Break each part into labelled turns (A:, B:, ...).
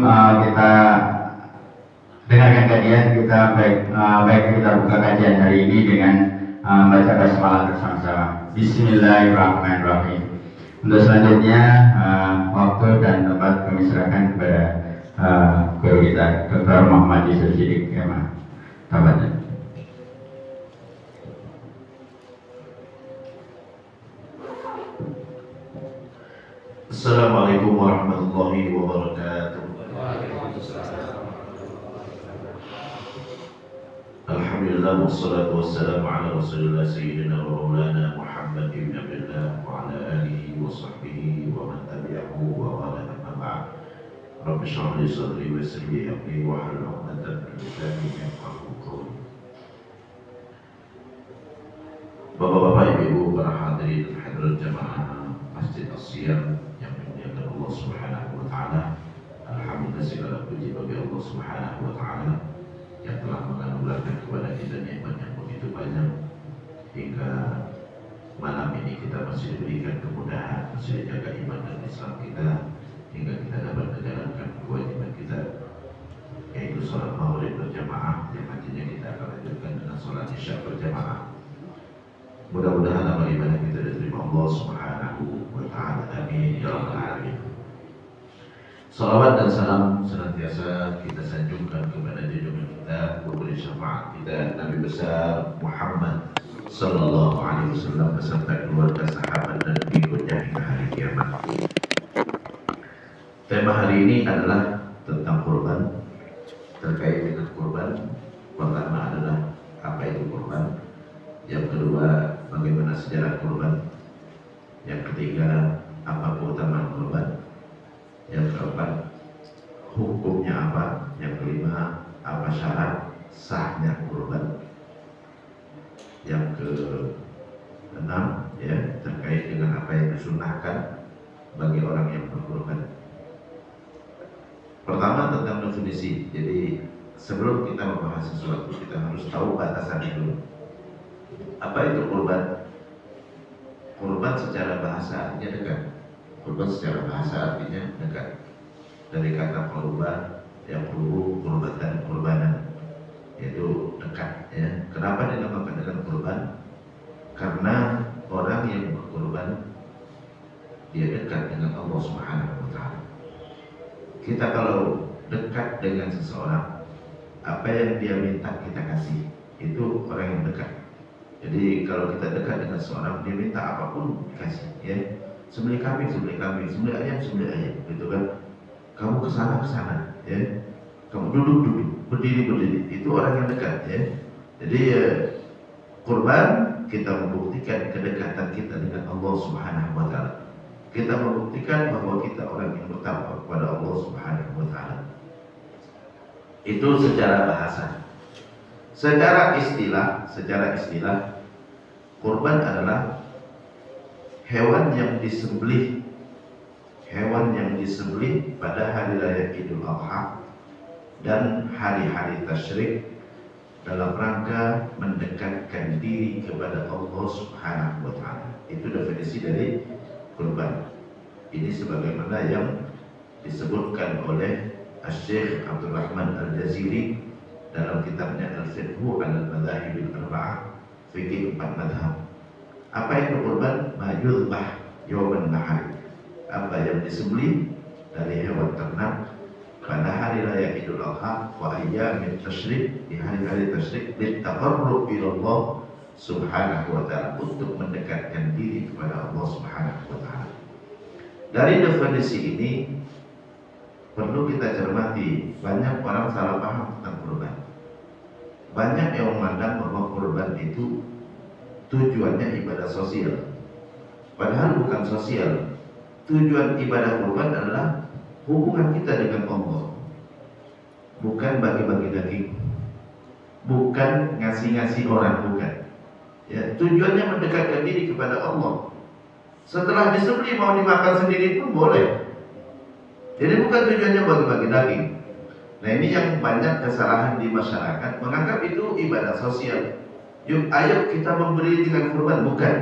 A: kita dengarkan kajian kita baik kita buka kajian hari ini dengan baca basmalah bersama-sama. Bismillahirrahmanirrahim. Untuk selanjutnya waktu dan tempat kami serahkan kepada guru kita Dr. Muhammad Yusuf Siddiq Kemal. Tafadhol.
B: Assalamualaikum warahmatullahi wabarakatuh. Alhamdulillah wassalatu wassalamu ala Rasulillah sayyidina wa maulana Muhammad ibn Abdullah wa ala alihi wa sahbihi wa man tabi'ahu wa wala amma ba'd. Rabbi shrah li sadri wa yassir li amri wa hlul 'uqdatam min lisani yafqahu qawli. Bapak-bapak, ibu-ibu, para hadirin hadirat jamaah Masjid As-Siyam yang dimuliakan Allah Subhanahu wa taala. Alhamdulillah, segala puji bagi Allah Subhanahu wa taala yang telah menganugerahkan kepada kita nikmat yang begitu banyak hingga malam ini kita masih diberikan kemudahan, masih dijaga iman dan Islam kita hingga kita dapat menjalankan kewajiban kita, yaitu sholat maghrib berjamaah yang nantinya kita akan lanjutkan dengan sholat isya berjamaah. Mudah-mudahan amal ibadah kita diterima Allah Subhanahu wa taala. Amin ya rabbal alamin. Salawat dan salam senantiasa kita sanjungkan kepada junjungan kita, pemberi syafaat kita, Nabi besar Muhammad sallallahu alaihi wasallam beserta keluarga, sahabat dan pengikutnya hingga hari kiamat. Tema hari ini adalah tentang kurban. Terkait dengan kurban, pertama adalah apa itu kurban. Yang kedua, bagaimana sejarah kurban. Yang ketiga, apa keutamaan kurban. Yang keempat, hukumnya apa. Yang kelima, apa syarat sahnya kurban. Yang keenam, ya, terkait dengan apa yang disunahkan bagi orang yang berkurban. Pertama, tentang definisi. Jadi sebelum kita membahas sesuatu, kita harus tahu batasannya dulu. Apa itu kurban? Kurban secara bahasa artinya dekat. Kurban secara bahasa artinya dekat. Dari kata kurban, yang kurban dan kurbanan, yaitu dekat. Ya. Kenapa dinamakan dengan kurban? Karena orang yang berkurban dia dekat dengan Allah Subhanahu wa taala. Kita kalau dekat dengan seseorang, apa yang dia minta kita kasih, itu orang yang dekat. Jadi kalau kita dekat dengan seorang, dia minta apapun dikasih, ya. Sembelih kambing, sembelih ayam, gitu kan. Kamu kesana, ya. Kamu duduk, berdiri, itu orang yang dekat, ya. Jadi kurban kita membuktikan kedekatan kita dengan Allah Subhanahu wa taala. Kita membuktikan bahwa kita orang yang bertakwa kepada Allah Subhanahu wa taala. Itu secara bahasa. Secara istilah, kurban adalah hewan yang disembelih pada hari raya Idul Adha dan hari-hari tasyrik dalam rangka mendekatkan diri kepada Allah Subhanahu wa taala. Itu definisi dari kurban. Ini sebagaimana yang disebutkan oleh Asy-Syaikh Abdul Rahman Al-Jaziri dalam kitabnya Al-Fiqhu 'ala al-Madzahib al-Arba'ah, fikih 4 mazhab. Apa itu kurban? Ma yuzbah yauman nahar. Apa yang disembelih dari hewan ternak pada hari raya Idul Adha wa ayyamit tasyrik, di hari-hari tasyrik, litaqarrub ila Allah Subhanahu wa taala, untuk mendekatkan diri kepada Allah Subhanahu wa taala. Dari definisi ini perlu kita cermati, banyak orang salah paham tentang kurban. Banyak yang memandang bahwa kurban itu tujuannya ibadah sosial. Padahal bukan sosial. Tujuan ibadah kurban adalah hubungan kita dengan Allah. Bukan bagi-bagi daging, bukan ngasih-ngasih orang, bukan. Ya, tujuannya mendekatkan diri kepada Allah. Setelah disembelih mau dimakan sendiri pun boleh. Jadi bukan tujuannya bagi-bagi daging. Nah, ini yang banyak kesalahan di masyarakat, menganggap itu ibadah sosial. Yuk, ayo kita memberi dengan kurban, bukan.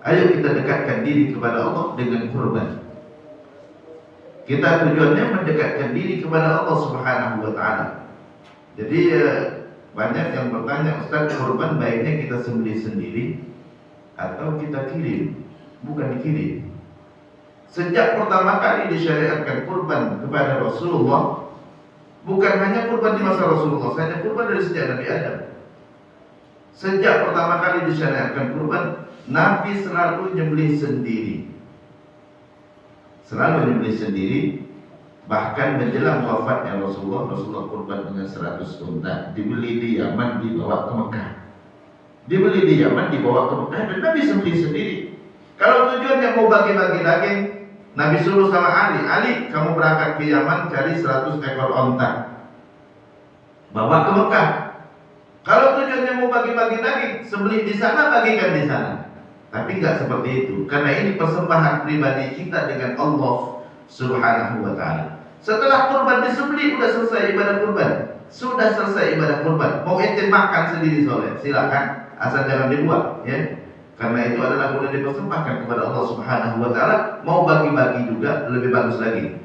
B: Ayo kita dekatkan diri kepada Allah dengan kurban. Kita tujuannya mendekatkan diri kepada Allah Subhanahu wa taala. Jadi banyak yang bertanya, Ustaz, kurban baiknya kita sembelih sendiri atau kita kirim? Bukan dikirim. Sejak pertama kali disyariatkan kurban kepada Rasulullah, bukan hanya kurban di masa Rasulullah saja, kurban dari sejak Nabi Adam. Sejak pertama kali disyariatkan kurban, Nabi selalu nyembelih sendiri. Selalu nyembelih sendiri. Bahkan menjelang wafatnya Rasulullah kurban dengan 100 unta, dibeli di Yaman, dibawa ke Mekah. Dibeli di Yaman, dibawa ke Mekah, dan Nabi sembelih sendiri. Kalau tujuannya mau bagi-bagi daging, Nabi suruh sama Ali, kamu berangkat ke Yaman, cari 100 ekor onta, bawa ke Mekah. Kalau tujuannya mau bagi-bagi daging, sembelih di sana, bagikan di sana. Tapi nggak seperti itu, karena ini persembahan pribadi kita dengan Allah Subhanahu wa taala. Setelah kurban disembelih, sudah selesai ibadah kurban. Sudah selesai ibadah kurban. Mau ente makan sendiri soleh, silakan, asal jangan dibuat, ya. Karena itu adalah boleh dipersembahkan kepada Allah Subhanahu wa taala. Mau bagi-bagi juga lebih bagus lagi.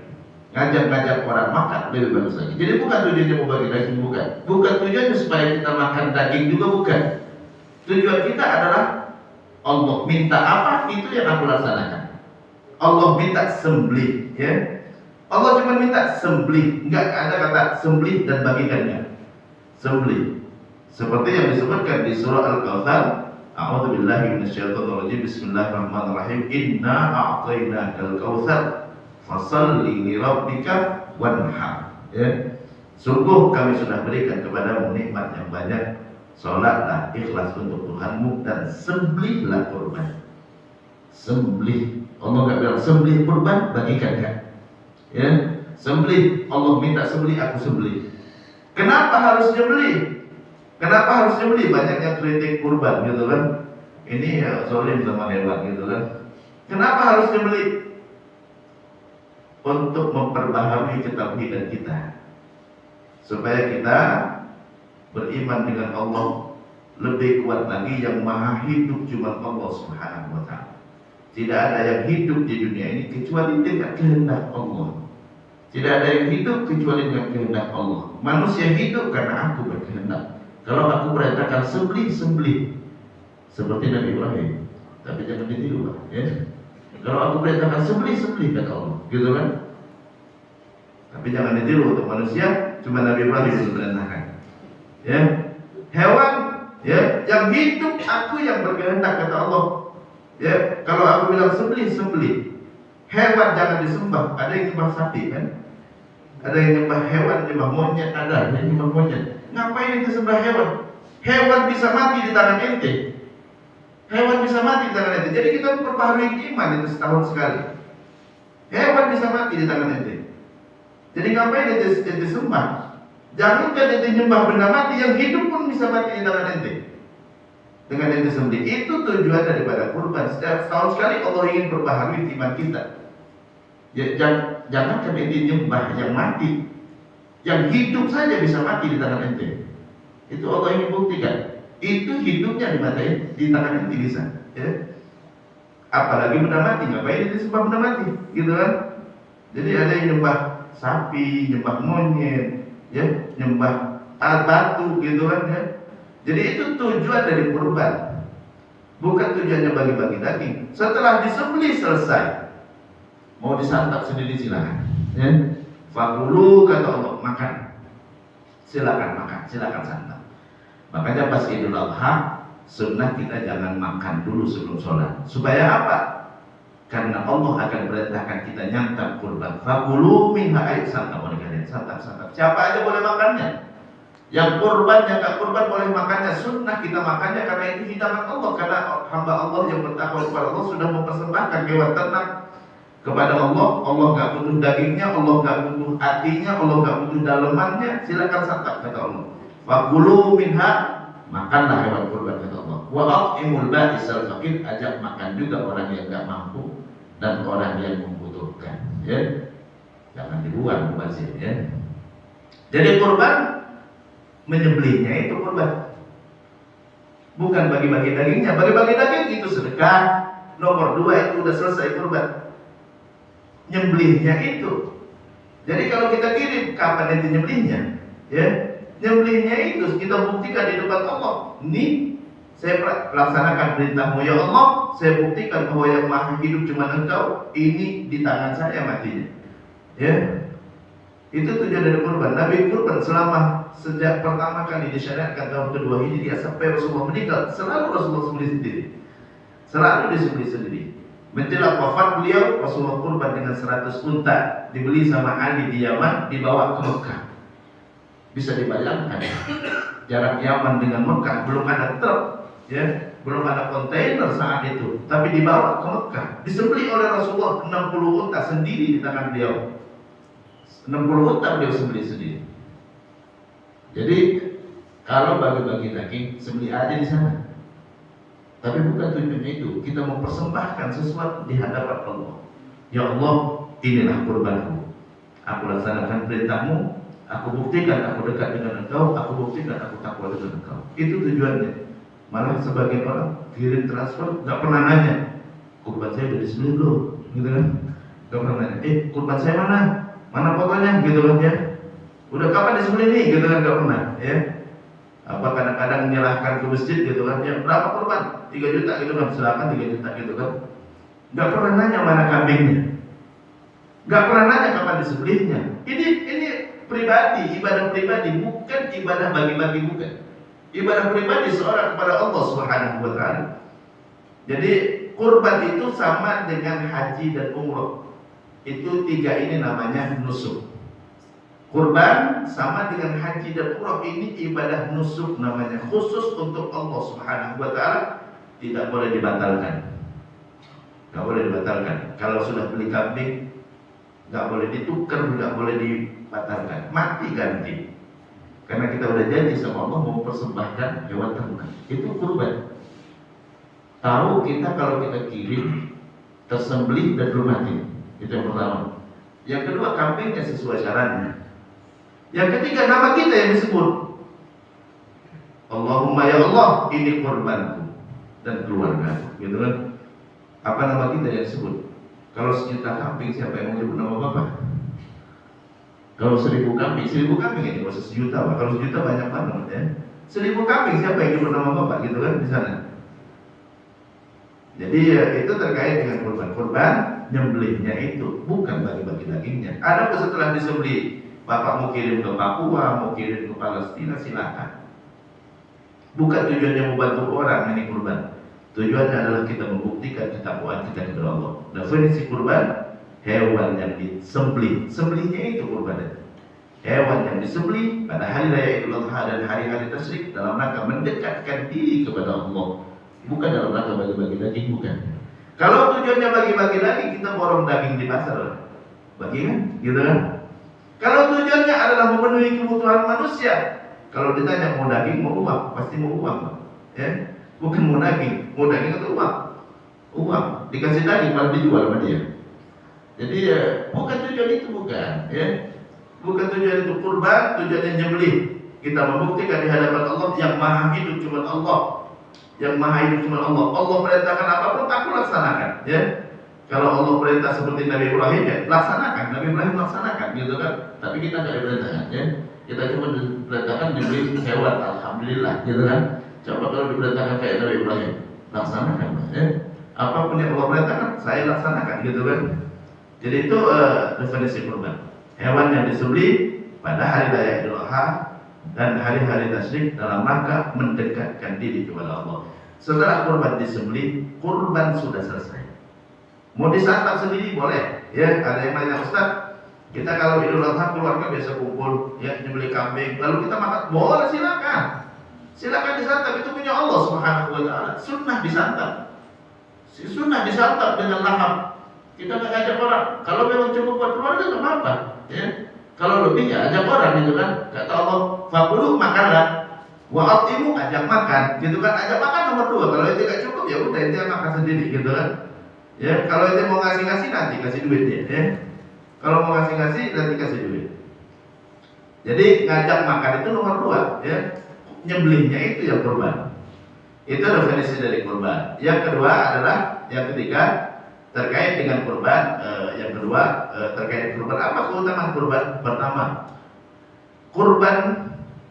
B: Ngajak-ngajak orang makan lebih bagus lagi. Jadi bukan tujuannya mau bagi daging, bukan. Bukan tujuannya supaya kita makan daging juga, bukan. Tujuan kita adalah Allah minta apa, itu yang aku laksanakan. Allah minta sembelih, ya. Allah cuma minta sembelih, enggak ada kata sembelih dan bagikannya. Sembelih. Seperti yang disebutkan di surah Al-Kautsar, a'udzubillahi minasyaitonirrajim, bismillahirrahmanirrahim, inna a'tainakal kautsar fasholli li rabbika wanhar. Ya. Sungguh kami sudah berikan kepadamu nikmat yang banyak, salatlah ikhlas untuk Tuhanmu dan sembelihlah kurban. Sembelih. Allah enggak bilang sembelih kurban, bagikan enggak. Ya, sembelih. Allah minta sembelih, aku sembelih. Kenapa harus nyembelih? Kenapa harus nyembelih? Banyak yang kritik kurban, gitu kan? Ini ya zalim sama hewan, gitu kan? Kenapa harus nyembelih? Untuk memperbaharui ketauhidan kita, supaya kita beriman dengan Allah lebih kuat lagi. Yang maha hidup cuma Allah Subhanahu wa taala. Tidak ada yang hidup di dunia ini kecuali dengan kehendak Allah. Tidak ada yang hidup kecuali dengan kehendak Allah. Manusia hidup karena aku berkehendak. Kalau aku perintahkan sembelih, sembelih. Seperti Nabi Ibrahim. Tapi jangan ditiru, Pak, ya. Kalau aku perintahkan sembelih, sembelih kata Allah, gitu kan? Tapi jangan ditiru untuk manusia, cuma Nabi Ibrahim yang perintahkan. Ya. Hewan, ya, yang hidup aku yang berkehendak kata Allah. Ya, kalau aku bilang sembelih, sembelih. Hewan jangan disembah. Ada yang nyembah sapi, kan? Ada yang nyembah hewan, nyembah monyet, ada yang nyembah monyet. Ngapain ente sembah hewan? Hewan bisa mati di tangan ente. Hewan bisa mati di tangan ente. Jadi kita memperbaharui iman itu setahun sekali. Hewan bisa mati di tangan ente. Jadi ngapain ente sembah? Jangan ente nyembah benda mati, yang hidup pun bisa mati di tangan ente. Dengan ente sembelih. Itu tujuan daripada kurban. Setiap tahun sekali Allah ingin perbaharui iman kita. Ya, jangan ente nyembah yang mati, yang hidup saja bisa mati di tangan ente. Itu Allah ingin buktikan. Itu hidupnya di tangan ente bisa. Ya. Apalagi benda mati, ngapain ente sembah benda mati, gitu kan? Jadi ada yang nyembah sapi, nyembah monyet, ya, nyembah batu, gitu kan? Ya. Jadi itu tujuan dari kurban. Bukan tujuannya bagi-bagi daging. Setelah disembelih selesai, mau disantap sendiri silakan. Ya. Fakulu kata Allah, makan. Silakan makan, silakan santap. Makanya pas Idul Adha, sunnah kita jangan makan dulu sebelum sholat. Supaya apa? Karena Allah akan perintahkan kita nyantap kurban. Fakulu minha, ayo santap oleh kalian, santap. Siapa aja boleh makannya. Yang kurban, yang gak kurban boleh makannya. Sunnah kita makannya karena itu hidangan Allah. Karena hamba Allah yang bertakwa kepada Allah sudah mempersembahkan hewan ternak kepada Allah. Allah gak butuh dagingnya, Allah gak butuh hatinya, Allah gak butuh dalemannya. Silakan santap kata Allah. Fakulu minha, makanlah hewan kurban kata Allah. Wa at'imul ba'isal faqir, ajak makan juga orang yang gak mampu dan orang yang membutuhkan. Ya, jangan dibuang mubazir, ya. Jadi kurban, menyembelihnya itu kurban. Bukan bagi-bagi dagingnya. Bagi-bagi daging itu sedekah. Nomor 2 itu udah selesai kurban. nyembelihnya itu. Jadi kalau kita kirim, kapan itu nyembelihnya? Ya, nyembelihnya itu kita buktikan di depan Allah. Ini saya laksanakan perintahmu ya Allah. Saya buktikan bahwa yang maha hidup cuma Engkau. Ini di tangan saya matinya. Ya, itu tujuan dari kurban. Nabi kurban selama sejak pertama kali disyariatkan tahun kedua Hijriah sampai Rasulullah meninggal, selalu Rasulullah sembelih sendiri. Selalu disembelih sendiri. Menjelang wafat beliau, Rasulullah kurban dengan 100 unta, dibeli sama Ali di Yaman, dibawa ke Mekah. Bisa dibayangkan, jarak Yaman dengan Mekah belum ada truk, ya, belum ada kontainer saat itu, tapi dibawa ke Mekah, disembelih oleh Rasulullah 60 unta sendiri di tangan beliau. 60 unta beliau sembelih sendiri. Jadi kalau bagi-bagi daging, sembelih aja di sana. Tapi bukan tujuannya itu. Kita mempersembahkan sesuatu di hadapan Allah. Ya Allah, inilah kurbanku. Aku laksanakan perintahmu. Aku buktikan aku dekat dengan Engkau. Aku buktikan aku takwa dengan Engkau. Itu tujuannya. Malah sebagian orang kirim transfer nggak pernah nanya, kurban saya udah disembelih belum, gitu kan? Nggak pernah nanya. Kurban saya mana? Mana fotonya? Gitu kan ya? Udah kapan disembelih nih? Gitu kan, nggak pernah. Ya. Apa kadang-kadang menyerahkan ke masjid gitu kan, ya berapa kurban? 3 juta gitu kan, silakan 3 juta gitu kan. Nggak pernah nanya mana kambingnya, nggak pernah nanya kapan disembelihnya. Ini pribadi, ibadah pribadi, bukan ibadah bagi-bagi, bukan. Ibadah pribadi seorang kepada Allah Subhanahu wa Ta'ala. Jadi kurban itu sama dengan haji dan umroh. Itu 3 ini namanya nusuk. Kurban sama dengan haji dan umrah, ini ibadah nusuk namanya, khusus untuk Allah Subhanahu wa Ta'ala, tidak boleh dibatalkan. Nggak boleh dibatalkan. Kalau sudah beli kambing, nggak boleh ditukar, nggak boleh dibatalkan, mati ganti. Karena kita udah janji sama Allah mau persembahkan hewan ternak. Itu kurban. Tahu kita kalau kita kirim tersembelih dan belum mati. Itu yang pertama. Yang kedua, kambingnya sesuai syaratnya. Yang ketiga, nama kita yang disebut. Allahumma ya Allah, ini kurbanku dan keluarga, gitu kan? Apa nama kita yang disebut? Kalau 1.000 kambing, siapa yang menyebut nama Bapak? Kalau 1.000 kambing, 1.000 kambing ini nggak usah 1 juta, Pak. Kalau 1 juta banyak banget ya. 1.000 kambing, siapa yang menyebut nama Bapak, gitu kan, di sana? Jadi ya, itu terkait dengan kurban. Kurban nyembelihnya itu bukan bagi-bagi dagingnya. Ada setelah disembelih, Bapak mau kirim ke Papua, mau kirim ke Palestina, silakan. Bukan tujuannya membantu orang ini kurban. Tujuannya adalah kita membuktikan ketakwaan kita kepada Allah. Definisi kurban, hewan yang disembelih. Sembelihnya itu kurban. Hewan yang disembelih pada hari raya Idul Adha dan hari-hari tasyrik dalam rangka mendekatkan diri kepada Allah. Bukan dalam rangka bagi-bagi daging, bukan. Kalau tujuannya bagi-bagi daging, kita borong daging di pasar, bagi kan, gitu kan? Kalau tujuannya adalah memenuhi kebutuhan manusia, kalau ditanya mau daging mau uang, pasti mau uang, ya. Bukan mau daging atau uang. Uang dikasih daging malah dijual sama dia. Jadi ya, bukan tujuan itu, bukan, ya. Bukan tujuan itu kurban, tujuannya nyembelih. Kita membuktikan di hadapan Allah yang maha hidup cuma Allah. Yang maha hidup cuma Allah. Allah perintahkan apapun aku laksanakan, ya. Kalau Allah perintah seperti Nabi Ibrahim, ya laksanakan. Nabi Ibrahim laksanakan, gitu kan. Tapi kita tidak diperintahkan, ya. Kita cuma diperintahkan diberi hewan, alhamdulillah, gitu kan. Coba kalau diperintahkan kayak Nabi Ibrahim, laksanakan, ya. Apapun yang Allah perintahkan, saya laksanakan, gitu kan. Jadi itu definisi kurban. Hewan yang disembelih pada hari raya Idul Adha dan hari-hari tasyrik dalam rangka mendekatkan diri kepada Allah. Setelah kurban disembelih, kurban sudah selesai. Mau disantap sendiri boleh, ya. Ada yang nanya, Ustaz, kita kalau Idul Adha keluarga biasa kumpul, ya, nyembelih kambing, lalu kita makan, boleh, silakan. Silakan disantap, itu punya Allah Subhanahu wa Ta'ala. Sunnah disantap. Sunnah disantap dengan lahap. Kita nggak ngajak orang. Kalau memang cukup buat keluarga nggak apa-apa, ya. Kalau lebih ya ajak orang, gitu kan. Kata Allah, fakulu makanlah, wa'atimu ajak makan, gitu kan. Ajak makan nomor 2. Kalau itu nggak cukup, ya udah itu makan sendiri, gitu kan. Ya, kalau itu mau ngasih-ngasih nanti kasih duit dia, ya. Kalau mau ngasih-ngasih nanti kasih duit. Jadi ngajak makan itu nomor 2, ya. Nyembelihnya itu yang kurban. Itu definisi dari kurban. Yang kedua adalah, yang ketiga, terkait dengan kurban. Yang kedua, terkait kurban, apa keutamaan kurban? Pertama, kurban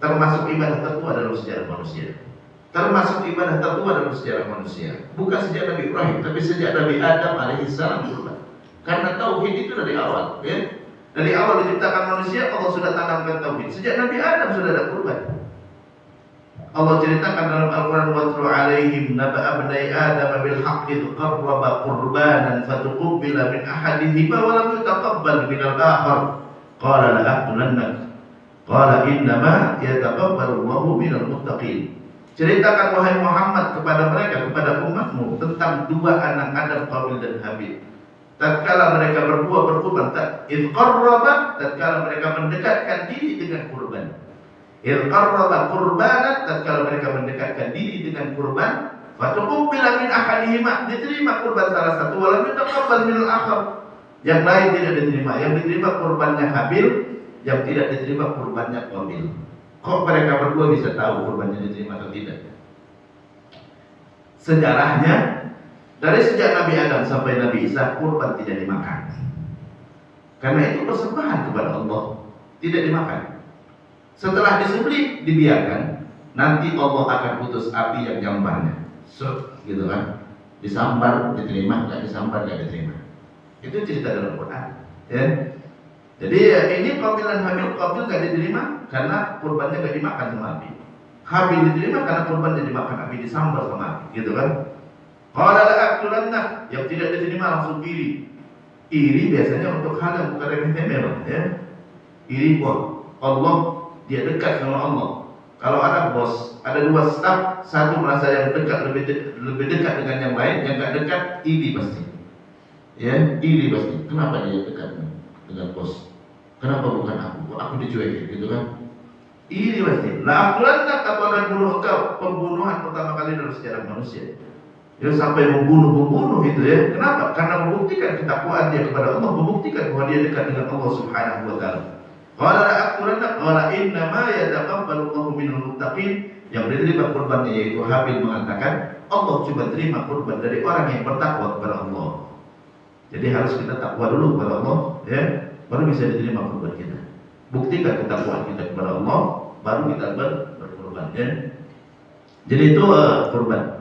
B: termasuk ibadah tertua dalam sejarah manusia. Termasuk ibadah tertua dalam sejarah manusia. Bukan sejak Nabi Ibrahim, tapi sejak Nabi Adam alaihissalam kurban. Karena tauhid itu dari awal, ya. Dari awal diciptakan manusia, Allah sudah tanamkan tauhid. Sejak Nabi Adam sudah ada kurban. Allah ceritakan dalam Al-Quran, watlu alaihim naba'a bnai Adam bil haqqi qarraba qurbanan fatuqbila min ahadihima wa lam yutaqabbal min al-akhar qala la aqtulannak qala innama yataqabbalu Allahu minal muttaqin. Ceritakan wahai Muhammad kepada mereka, kepada umatmu, tentang dua anak Adam, Qabil dan Habil. Tatkala mereka berdua berkurban, idh qarraba, tatkala mereka mendekatkan diri dengan kurban. Idh qarraba qurbanan, tatkala mereka mendekatkan diri dengan kurban, fatuqbila min ahadihima, diterima kurban salah satu, walam yutaqabbal min al-akhar, yang lain tidak diterima. Yang diterima kurbannya Habil, yang tidak diterima kurbannya Qabil. Kok mereka berdua bisa tahu kurbannya diterima atau tidak? Sejarahnya, dari sejak Nabi Adam sampai Nabi Isa, kurban tidak dimakan. Karena itu persembahan kepada Allah, tidak dimakan. Setelah disembelih, dibiarkan. Nanti Allah akan putus api yang nyambarnya, gitu kan? Disambar, diterima, nggak disambar, nggak diterima. Itu cerita dalam Quran, ya. Jadi ini Qabil dan Habil. Qabil nggak diterima karena kurbannya nggak dimakan sama api. Habil diterima karena kurbannya dimakan api, disambar sama api, gitu kan? Qala la aqtulannak, yang tidak diterima langsung iri. Iri biasanya untuk hal yang bukan remeh-temeh, ya. Iri kok Allah, dia dekat sama Allah. Kalau ada bos, ada dua staf, satu merasa yang dekat lebih dekat dengan yang lain, yang nggak dekat iri pasti. Ya, iri pasti. Kenapa dia dekat dengan bos? Kenapa bukan aku? Aku dicuekin, gitu kan? Iri pasti. La aqtulannak, aku akan bunuh engkau. Pembunuhan pertama kali dalam sejarah manusia. Ya, sampai membunuh itu, ya. Kenapa? Karena membuktikan ketakwaan dia kepada Allah, membuktikan bahwa dia dekat dengan Allah Subhanahu wa taala. Qala la aqtulannak qala inna ma yataqabbalu Allahu minal muttaqin. Yang diterima kurbannya yaitu Habil mengatakan, Allah cuma terima kurban dari orang yang bertakwa kepada Allah. Jadi harus kita takwa dulu kepada Allah, ya, baru bisa diterima kurban kita. Buktikan ketakwaan kita kepada Allah, baru kita berkurban, ya. Jadi itu kurban.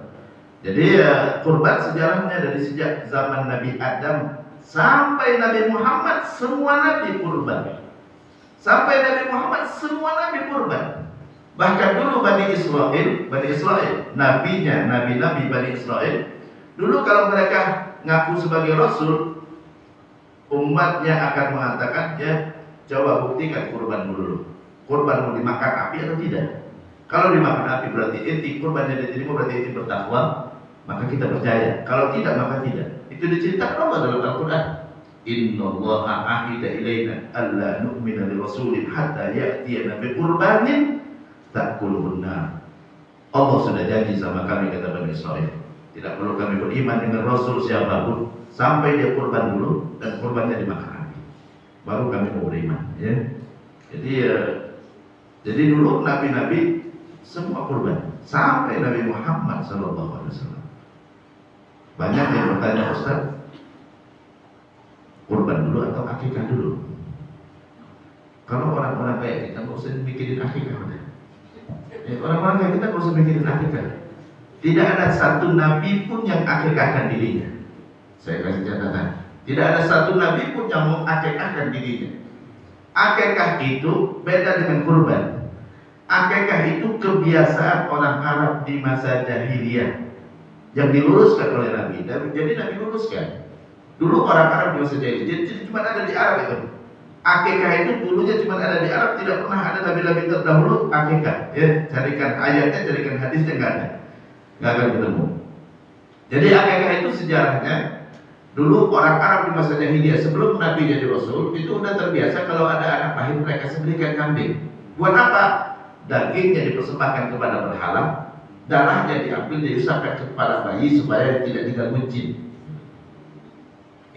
B: Jadi kurban sejarahnya dari sejak zaman Nabi Adam sampai Nabi Muhammad, semua nabi kurban. Sampai Nabi Muhammad, semua nabi kurban. Bahkan dulu Bani Israel, nabinya, nabi-nabi Bani Israel, dulu kalau mereka ngaku sebagai Rasul, umatnya akan mengatakan, ya, coba buktikan kurban dulu. Kurban mau dimakan api atau tidak? Kalau dimakan api berarti inti kurbannya diterima, berarti inti bertakwa, maka kita percaya. Kalau tidak, maka tidak. Itu diceritakan Allah dalam Al-Quran. Innallaha ahida ilaina alla nu'mina li rasulin hatta ya'tiyana bi qurbanin ta'kuluhun nar. Allah sudah janji sama kami, kata Bani Israil, tidak perlu kami beriman dengan Rasul siapapun sampai dia kurban dulu dan kurbannya dimakan api, baru kami mau beriman, ya. Jadi dulu nabi-nabi semua kurban sampai Nabi Muhammad SAW. Banyak yang bertanya, Ustaz, kurban dulu atau akikah dulu? Kalau orang-orang kayak kita nggak usah mikirin akikah, orang-orang kayak kita nggak usah mikirin akikah. Tidak ada satu nabi pun yang akikahkan dirinya. Saya kasih catatan, tidak ada satu nabi pun yang mengakikahkan dirinya. Akikah itu beda dengan kurban. Akikah itu kebiasaan orang Arab di masa jahiliyah yang diluruskan oleh Nabi. Jadi Nabi luruskan. Dulu orang Arab di masa jahiliyah, jadi cuma ada di Arab itu. Akikah itu dulunya cuma ada di Arab, tidak pernah ada nabi-nabi terdahulu akikah. Ya, carikan ayatnya, carikan hadisnya, nggak ada, nggak akan ketemu. Jadi akikah itu sejarahnya, dulu orang Arab di masa jahiliyah sebelum Nabi jadi Rasul itu udah terbiasa kalau ada anak lahir mereka sembelihkan kambing. Buat apa? Dagingnya dipersembahkan kepada berhala, darahnya diambil diusapkan ke kepala bayi supaya tidak diganggu jin.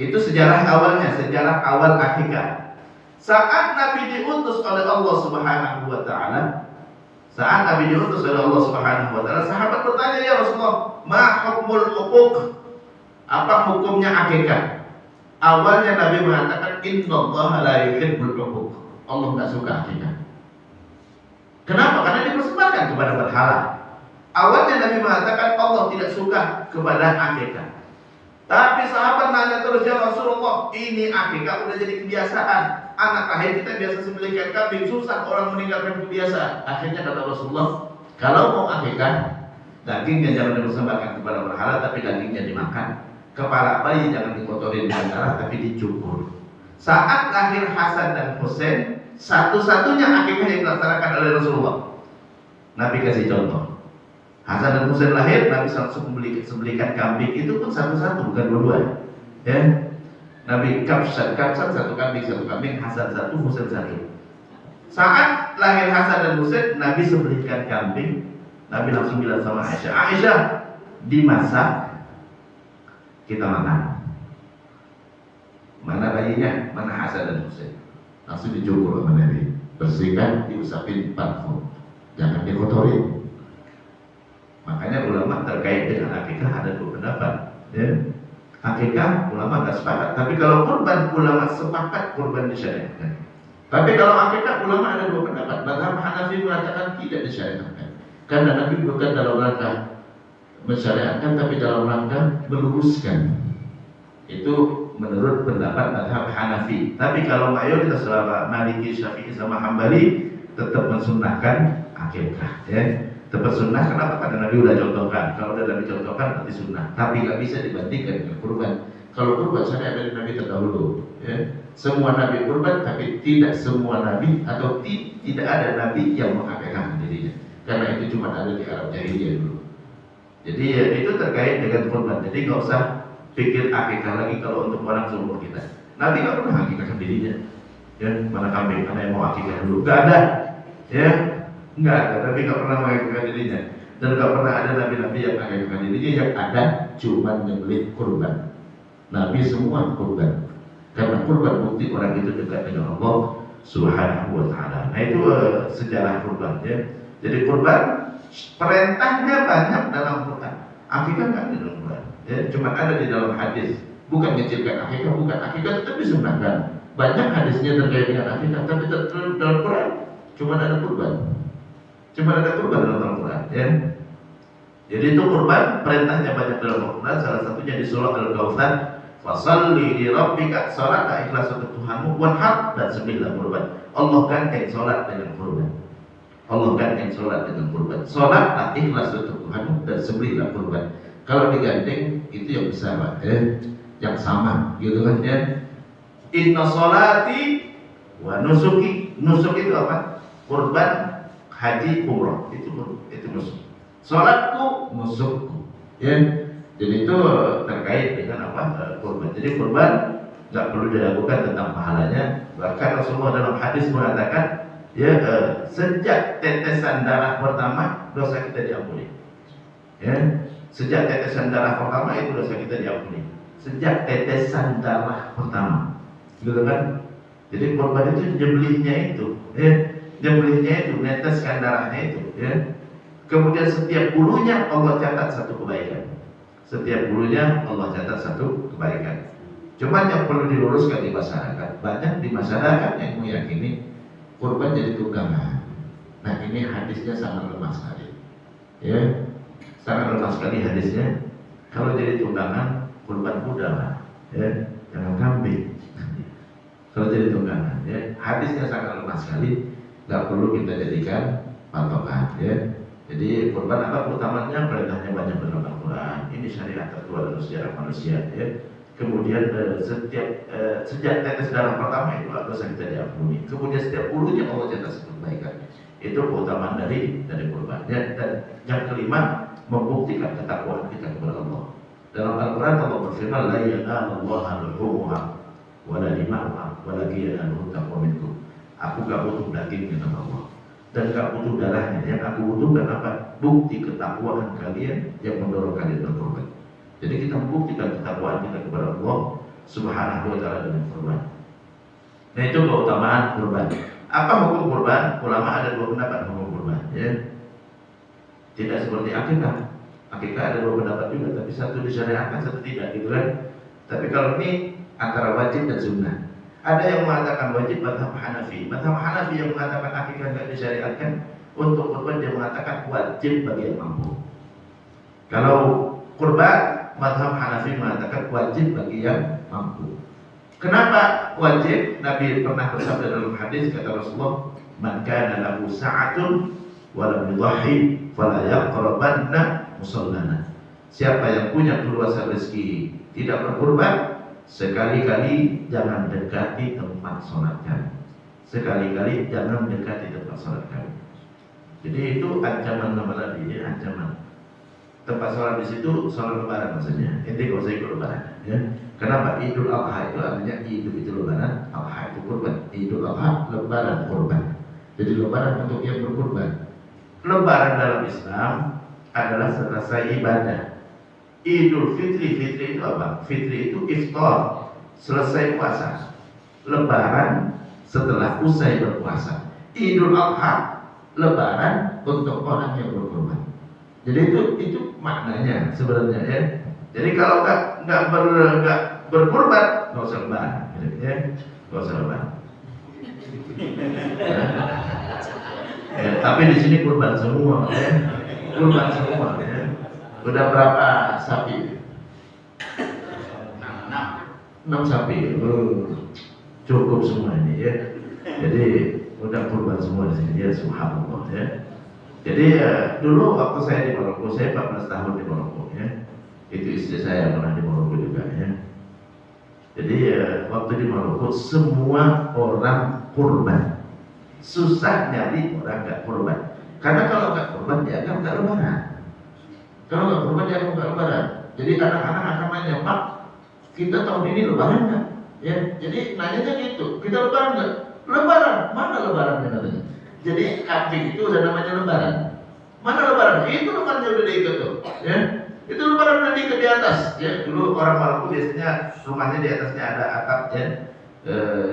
B: Itu sejarah awalnya, sejarah awal akikah. Saat Nabi diutus oleh Allah Subhanahu wa taala, sahabat bertanya, ya Rasulullah, ma hukmul uquq? Apa hukumnya akikah? Awalnya Nabi mengatakan innallaha la yuhibbul uquq. Allah nggak suka akikah. Kenapa? Karena dipersembahkan kepada berhala. Awalnya Nabi mengatakan Allah tidak suka kepada akikah. Tapi sahabat nanya terus, ya Rasulullah, ini akikah udah jadi kebiasaan. Anak lahir kita biasa sembelihkan kambing, susah orang meninggalkan kebiasaan. Akhirnya kata Rasulullah, kalau mau akikah, dagingnya jangan dipersembahkan kepada berhala, tapi dagingnya dimakan. Kepala bayi jangan dikotori dengan darah, tapi dicukur. Saat lahir Hasan dan Husain, satu-satunya akikah yang dilaksanakan oleh Rasulullah. Nabi kasih contoh. Hasan dan Husain lahir, Nabi langsung sembelihkan kambing, itu pun satu-satu, bukan dua-dua. Ya. Nabi kapsan satu kambing, Hasan satu, Husain satu. Saat lahir Hasan dan Husain, Nabi sembelihkan kambing. Nabi langsung bilang sama Aisyah, Aisyah, dimasak, kita makan. Mana bayinya? Mana Hasan dan Husain? Langsung dicukur sama Nabi, bersihkan, diusapin parfum, jangan dikotori. Makanya ulama terkait dengan akikah ada dua pendapat. Ya. Akikah ulama nggak sepakat, tapi kalau kurban ulama sepakat kurban disyariatkan. Tapi kalau akikah ulama ada dua pendapat. Mazhab Hanafi mengatakan tidak disyariatkan, karena Nabi bukan dalam rangka mensyariatkan, tapi dalam rangka meluruskan. Itu menurut pendapat mazhab Hanafi. Tapi kalau mayoritas ulama Maliki, Syafi'i sama Hambali tetap mensunnahkan akikah. Ya. Tetap sunnah, kenapa? Karena Nabi udah contohkan. Kalau udah Nabi contohkan berarti sunnah. Tapi nggak bisa dibandingkan dengan kurban. Kalau kurban syariat dari Nabi terdahulu, ya. Semua Nabi kurban, tapi tidak semua Nabi atau tidak ada Nabi yang mengakikahkan dirinya. Karena itu cuma ada di Arab Jahiliyah dulu. Jadi ya, itu terkait dengan kurban. Jadi nggak usah pikir akikah lagi kalau untuk orang seumur kita. Nabi nggak pernah akikahkan dirinya. Ya, mana kambing, mana yang mau akikah dulu? Nggak ada. Ya. Enggak ada, Nabi nggak pernah mengakikahkan dirinya, dan nggak pernah ada nabi-nabi yang mengakikahkan dirinya. Yang ada cuma nyembelih kurban. Nabi semua kurban, karena kurban bukti orang itu dekat dengan Allah Subhanahu wa Ta'ala. Nah itu sejarah kurban. Ya. Jadi kurban perintahnya banyak dalam Quran. Akikah nggak ada dalam Quran. Ya, cuma ada di dalam hadis. Bukan kecilkan akikah, bukan akikah tetap disunahkan. Banyak hadisnya terkait dengan akikah, tapi dalam Quran cuma ada kurban. Cuma ada kurban dalam Al-Quran, ya. Jadi itu kurban, perintahnya banyak dalam Al-Quran. Salah satunya di surah Al-Kautsar, fasalli li rabbika, salat ikhlas untuk Tuhanmu, wanhar, dan sembelihlah kurban. Allah gandeng salat dengan kurban. Allah gandeng salat dengan kurban. Salat ikhlas untuk Tuhanmu dan sembelihlah kurban. Kalau digandeng itu yang besar, Pak, ya. Yang sama, gitu kan, ya. Inna salati wa nusuki. Nusuk itu apa? Kurban, haji, umroh, itu nusuk. Salatku, nusukku. Ya, jadi itu terkait dengan apa? Kurban. Jadi kurban nggak perlu dilakukan tentang pahalanya. Bahkan Rasulullah dalam hadis mengatakan, ya, sejak tetesan darah pertama dosa kita diampuni. Ya, sejak tetesan darah pertama itu dosa kita diampuni. Sejak tetesan darah pertama, gitu kan? Jadi kurban itu nyembelihnya itu, ya. Nyembelihnya itu, neteskan darahnya itu, ya. Kemudian setiap bulunya Allah catat satu kebaikan. Setiap bulunya Allah catat satu kebaikan. Cuma yang perlu diluruskan di masyarakat, banyak di masyarakat yang meyakini kurban jadi tunggangan. Nah ini hadisnya sangat lemah sekali, ya, sangat lemah sekali hadisnya. Kalau jadi tunggangan, kurban kuda lah, ya, jangan kambing. Kalau jadi tunggangan, ya, hadisnya sangat lemah sekali. Nggak perlu kita jadikan patokan, ya. Jadi kurban apa utamanya? Perintahnya banyak dalam Al-Quran. Ini syariat tertua dalam sejarah manusia, ya. Kemudian sejak tetes darah pertama itu dosa kita diampuni. Kemudian setiap bulunya Allah catat satu kebaikan. Itu keutamaan dari kurban. Ya. Dan yang kelima, membuktikan ketakwaan kita kepada Allah. Dalam Al-Quran Allah berfirman, la yanalallaha luhumuha wala dima'uha walakin yanaluhu taqwa minkum. Aku gak butuh daging dengan Allah, dan gak butuh darahnya. Yang aku butuhkan apa? Bukti ketakwaan kalian yang mendorong kalian berkorban. Jadi kita membuktikan ketakwaan kita kepada Allah Subhanahu wa Ta'ala dengan kurban. Nah itu keutamaan kurban. Apa hukum kurban? Ulama ada dua pendapat hukum kurban, ya. Tidak seperti akikah. Akikah ada dua pendapat juga, tapi satu disyariatkan, satu tidak, gitu kan. Tapi kalau ini antara wajib dan sunnah. Ada yang mengatakan wajib, mazhab Hanafi. Mazhab Hanafi yang mengatakan akikah tidak disyariatkan. Untuk kurban dia mengatakan wajib bagi yang mampu. Kalau kurban, mazhab Hanafi mengatakan wajib bagi yang mampu. Kenapa wajib? Nabi pernah bersabda dalam hadis, kata Rasulullah, man kana lahu sa'atun wa lam yudhhi fala yaqrabanna musallana. Siapa yang punya keluasan rezeki tidak berkurban, sekali-kali jangan dekati tempat sholat kami. Sekali-kali jangan dekati tempat sholat kami. Jadi itu ancaman nama Nabi, ya, ancaman. Tempat sholat di situ sholat lebaran maksudnya. Inti kalau saya ikut lebaran, ya. Kenapa? Idul Adha itu artinya Idul itu lebaran, Adha itu kurban. Idul Adha lebaran kurban. Jadi lebaran untuk yang berkurban. Lebaran dalam Islam adalah selesai ibadah. Idul Fitri, Fitri itu apa? Fitri itu iftar, selesai puasa. Lebaran setelah usai berpuasa. Idul Adha, lebaran untuk orang yang berkurban. Jadi itu maknanya sebenarnya, ya. Jadi kalau nggak berkurban, nggak usah lebaran, ya. Nggak usah lebaran. Ya, tapi di sini kurban semua, ya. Kurban semua, ya. Udah berapa sapi? 6 sapi. Cukup semua ini, ya. Jadi udah kurban semua di sini, ya, subhanallah, ya. Jadi dulu waktu saya di Maroko, saya 14 tahun di Maroko, ya. Itu istri saya pernah di Maroko juga, ya. Jadi waktu di Maroko semua orang kurban. Susah nyari orang nggak kurban. Karena kalau nggak kurban dianggap nggak lebaran. Kalau nggak kurban dianggap nggak lebaran. Jadi anak-anak akan nanya, Pak, kita tahun ini lebaran nggak? Ya, jadi nanyanya gitu, kita lebaran nggak? Lebaran, mana lebarannya katanya? Jadi kambing itu udah namanya lebaran. Mana lebaran? Itu lebarannya udah diikat tuh, ya. Itu lebaran udah diikat di atas, ya. Dulu orang Maroko biasanya rumahnya di atasnya ada atap, ya.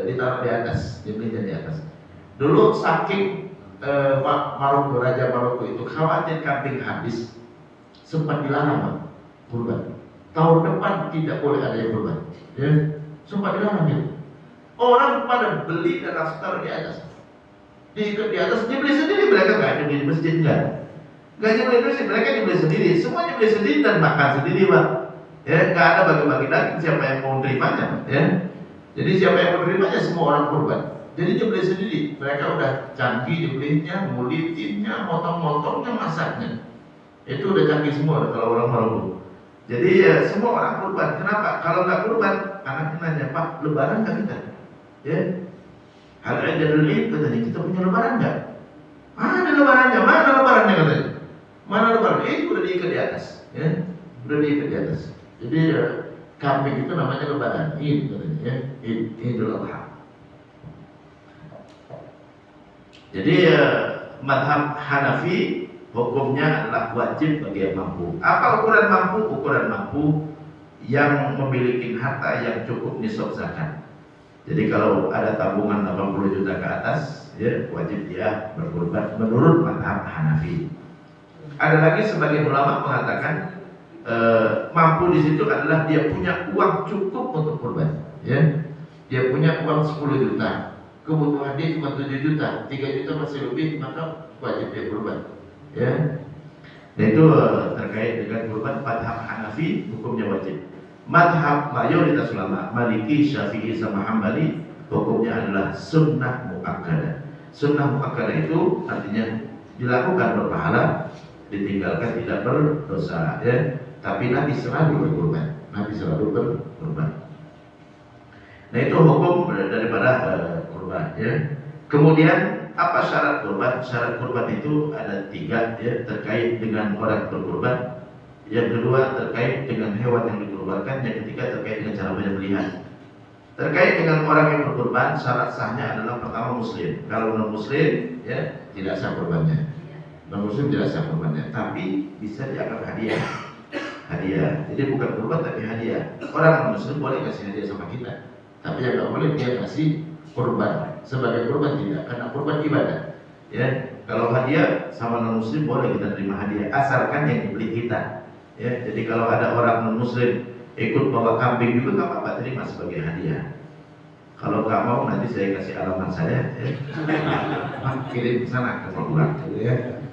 B: Ditaruh di atas, dibelinya di atas. Dulu saking Maroko, Raja Maroko itu khawatir kambing habis, sempat dilarang, Pak, kurban. Tahun depan tidak boleh ada yang kurban, ya. Sempat dilarang gitu. Orang pada beli dan langsung taruh di atas. Diikat di atas, dibeli sendiri, mereka nggak ada di masjid, nggak nyembeli di masjid, mereka dibeli sendiri, semuanya beli sendiri dan makan sendiri, Pak. Ya, nggak ada bagi-bagi daging, siapa yang mau menerimanya, ya. Jadi siapa yang mau menerimanya semua orang kurban. Jadi dibeli sendiri, mereka udah canggih dibelinya, ngulitinnya, motong-motongnya, masaknya. Itu udah canggih semua kalau orang Maroko. Jadi semua orang kurban. Kenapa? Kalau nggak kurban, anaknya nanya, Pak, lebaran nggak kita? Ya. Hal ada dulu katanya, kita punya lebaran nggak? Mana lebarannya? Mana lebarannya katanya? Mana lebaran? Itu udah diikat di atas, ya. Udah diikat di atas. Jadi kambing itu namanya lebaran, Id katanya, ya. Idul Adha. Jadi mazhab Hanafi hukumnya adalah wajib bagi yang mampu. Apa ukuran mampu? Ukuran mampu yang memiliki harta yang cukup nisab zakat. Jadi kalau ada tabungan 80 juta ke atas, ya, wajib dia berkurban menurut mazhab Hanafi. Ada lagi sebagian ulama mengatakan mampu di situ adalah dia punya uang cukup untuk kurban, ya. Dia punya uang 10 juta, kebutuhan dia cuma 7 juta, 3 juta masih lebih, maka wajib dia kurban, ya. Dan itu terkait dengan kurban mazhab Hanafi hukumnya wajib. Madhab mayoritas ulama Maliki, Syafi'i sama Hambali hukumnya adalah sunnah muakkadah. Sunnah muakkadah itu artinya dilakukan berpahala, ditinggalkan tidak berdosa, ya. Tapi Nabi selalu berkurban. Nabi selalu berkurban. Nah itu hukum daripada kurban, ya. Kemudian apa syarat kurban? Syarat kurban itu ada 3, ya, terkait dengan orang berkurban. Yang kedua terkait dengan hewan yang dikurbankan. Yang ketiga terkait dengan cara menyembelihan. Terkait dengan orang yang berkurban, syarat sahnya adalah pertama muslim. Kalau non muslim, ya, tidak sah kurbannya. Non muslim tidak sah kurbannya, tapi bisa dianggap hadiah. Hadiah. Jadi bukan kurban tapi hadiah. Orang non muslim boleh kasih hadiah sama kita, tapi yang nggak boleh dia kasih kurban. Sebagai kurban tidak, karena kurban ibadah. Ya, kalau hadiah sama non muslim boleh kita terima hadiah, asalkan yang dibeli kita. Ya, jadi kalau ada orang non muslim ikut bawa kambing juga nggak apa-apa, terima sebagai hadiah. Kalau nggak mau nanti saya kasih alamat saya, ya. Kirim ke sana ke kurban, gitu ya.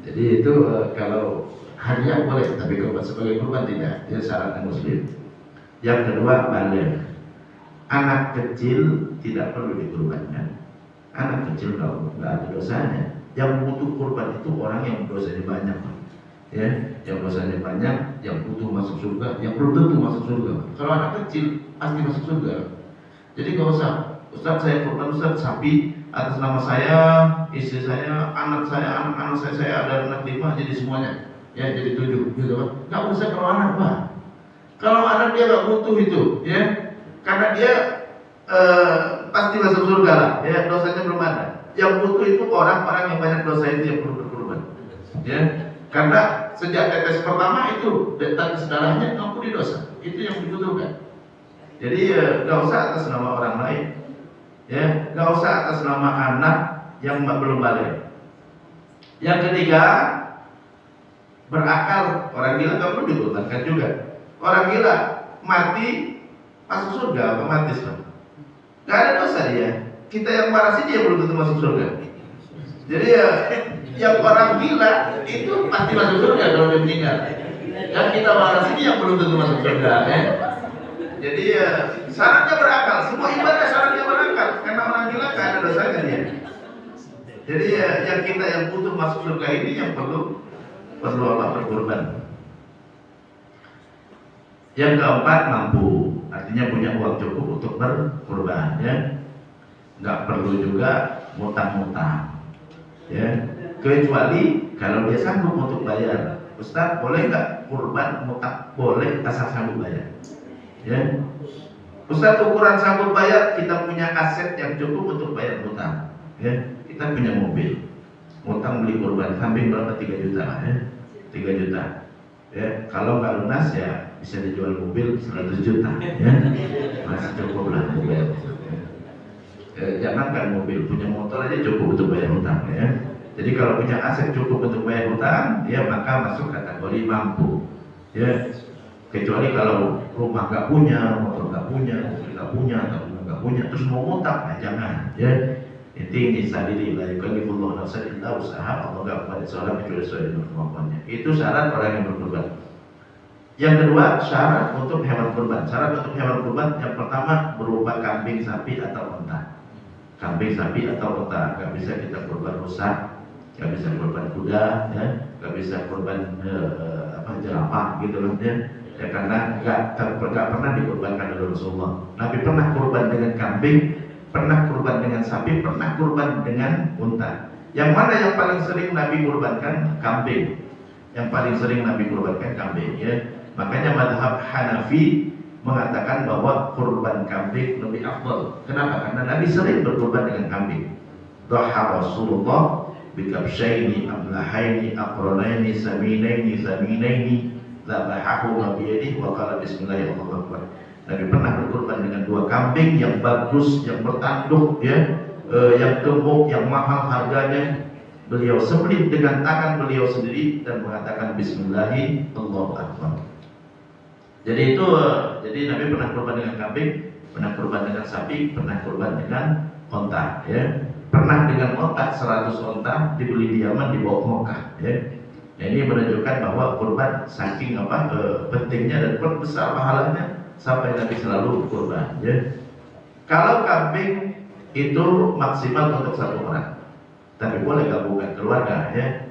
B: Jadi itu kalau hadiah boleh, tapi kalau sebagai kurban tidak, dia syaratnya muslim. Yang kedua, baligh. Anak kecil tidak perlu dikurbankan. Anak kecil nggak ada dosanya. Yang butuh kurban itu orang yang dosanya banyak, ya, yang dosanya banyak, yang butuh masuk surga, yang belum tentu masuk surga. Kalau anak kecil pasti masuk surga. Jadi nggak usah, Ustaz saya kurban Ustaz sapi atas nama saya, istri saya, anak saya ada anak 5 jadi semuanya, ya jadi 7, gitu kan? Nggak usah kalau anak Pak. Kalau anak dia nggak butuh itu, ya, karena dia pasti masuk surga lah, ya, dosanya belum ada. Yang butuh itu orang-orang yang banyak dosa itu yang perlu berkorban, ya, karena sejak tetes pertama itu tetes darahnya ampuni dosa, itu yang dibutuhkan. Jadi nggak usah atas nama orang lain, ya, nggak usah atas nama anak yang belum balik. Yang ketiga, berakal. Orang gila nggak perlu dikorbankan juga. Orang gila mati masuk surga otomatis, Pak. Nggak ada dosa dia. Kita yang waras dia belum tentu masuk surga. Jadi yang orang gila itu pasti masuk surga kalau dia meninggal. Dan kita waras yang belum tentu masuk surga, ya. Jadi syaratnya berakal. Semua ibadah syaratnya berakal. Karena orang gila nggak ada dosanya dia. Jadi yang kita yang butuh masuk surga ini yang perlu Allah berkorban. Yang keempat, mampu. Artinya punya uang cukup untuk berkorban, ya. Nggak perlu juga ngutang-ngutang, ya. Kecuali kalau dia sanggup untuk bayar. Ustaz, boleh nggak kurban ngutang? Boleh, asal sanggup bayar, ya. Ustaz, ukuran sanggup bayar, kita punya aset yang cukup untuk bayar hutang, ya. Kita punya mobil, ngutang beli kurban kambing berapa? 3 juta, ya. 3 juta, ya. Kalau nggak lunas ya bisa dijual mobil 100 juta, ya. Masih cukup lah, ya. Jangankan mobil, punya motor aja cukup untuk bayar hutang, ya. Jadi kalau punya aset cukup untuk bayar hutang, ya maka masuk kategori mampu, ya. Kecuali kalau rumah nggak punya, motor nggak punya, mobil nggak punya, atau rumah nggak punya, terus mau ngutang, nah jangan, ya. Ini sadili la yukallifullahu nafsan illa wus'aha. Allah nggak pada seorang kecuali sesuai dengan kemampuannya. Itu syarat orang yang berkorban. Yang kedua, syarat untuk hewan kurban. Syarat untuk hewan kurban yang pertama berupa kambing, sapi atau unta. Kambing, sapi atau unta. Gak bisa kita kurban rusa, gak bisa kurban kuda, ya, gak bisa kurban jerapah gitu loh, ya. Ya karena gak pernah dikurbankan oleh Rasulullah. Nabi pernah kurban dengan kambing, pernah kurban dengan sapi, pernah kurban dengan unta. Yang mana yang paling sering Nabi kurbankan? Kambing. Yang paling sering Nabi kurbankan kambing, ya. Makanya mazhab Hanafi mengatakan bahwa kurban kambing lebih afdal. Kenapa? Karena Nabi sering berkurban dengan kambing. Dhaha Rasulullah bikabsyaini amlahaini aqranaini saminaini dzabahahu biyadihi wa qala bismillahirrahmanirrahim. Nabi pernah berkurban dengan 2 kambing yang bagus, yang bertanduk, ya, yang gemuk, yang mahal harganya. Beliau sembelih dengan tangan beliau sendiri dan mengatakan bismillahirrahmanirrahim, Allahu akbar. Jadi itu, jadi Nabi pernah kurban dengan kambing, pernah kurban dengan sapi, pernah kurban dengan onta, ya. Pernah dengan onta 100 onta dibeli di Yaman dibawa ke Mekah, ya. Nah, ini menunjukkan bahwa kurban saking pentingnya dan besar pahalanya sampai Nabi selalu kurban, ya. Kalau kambing itu maksimal untuk 1 orang, tapi boleh gabungan keluarga, ya.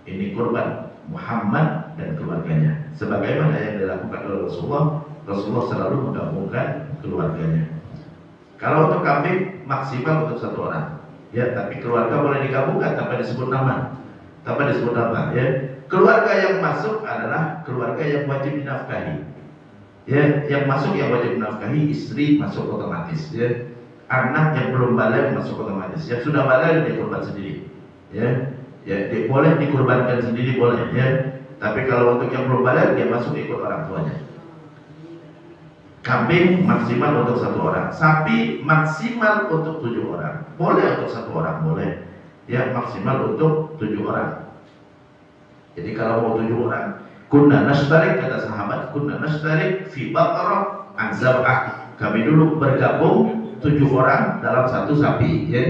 B: Ini kurban Muhammad dan keluarganya, sebagaimana yang dilakukan oleh Rasulullah. Rasulullah selalu menggabungkan keluarganya. Kalau untuk kambing maksimal untuk 1 orang, ya, tapi keluarga boleh digabungkan tanpa disebut nama, ya. Keluarga yang masuk adalah keluarga yang wajib dinafkahi, ya. Yang masuk yang wajib dinafkahi, istri masuk otomatis, ya. Anak yang belum balik masuk otomatis. Yang sudah balik dia kurban sendiri, ya. Ya, dia boleh dikurbankan sendiri, boleh, ya. Tapi kalau untuk yang belum balik dia masuk ikut orang tuanya. Kambing maksimal untuk 1 orang, sapi maksimal untuk 7 orang. Boleh untuk 1 orang, boleh, ya, maksimal untuk 7 orang. Jadi kalau mau 7 orang, Kunna nashtarik, kata sahabat, kunna nashtarik fi baqarah an zab'ah. Kami dulu bergabung 7 orang dalam satu sapi, ya.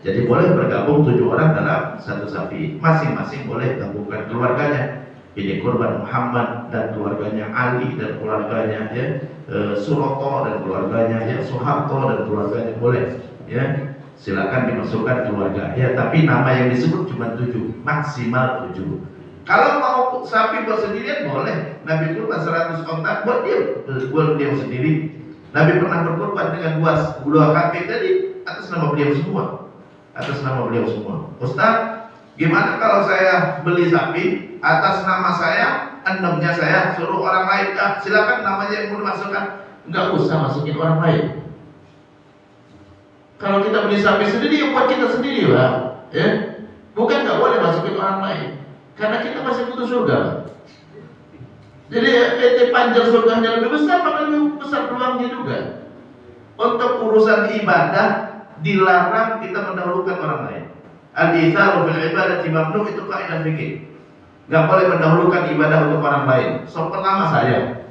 B: Jadi boleh bergabung 7 orang dalam satu sapi. Masing-masing boleh gabungkan keluarganya. Ini kurban Muhammad dan keluarganya, Ali dan keluarganya, ya, Suroto dan keluarganya, ya, Soeharto dan keluarganya, boleh, ya. Silakan dimasukkan keluarga, ya. Tapi nama yang disebut cuma 7, maksimal 7. Kalau mau sapi buat sendirian boleh. Nabi kurban 100 onta buat dia sendiri. Nabi pernah berkorban dengan dua kambing tadi atas nama beliau semua. Atas nama beliau semua. Ustaz, gimana kalau saya beli sapi atas nama saya, 6-nya saya suruh orang lain? Silakan, namanya yang mau dimasukkan. Enggak usah masukin orang lain. Kalau kita beli sapi sendiri, ya buat kita sendiri, Pak. Ya? Bukan nggak boleh masukin orang lain. Karena kita masih butuh surga. Jadi PT panjang surganya lebih besar, maka lebih besar peluangnya juga. Untuk urusan ibadah dilarang kita mendahulukan orang lain. Al-itharu fil ibadati mamnu, itu kaidah fikih. Gak boleh mendahulukan ibadah untuk orang lain. So pertama saya,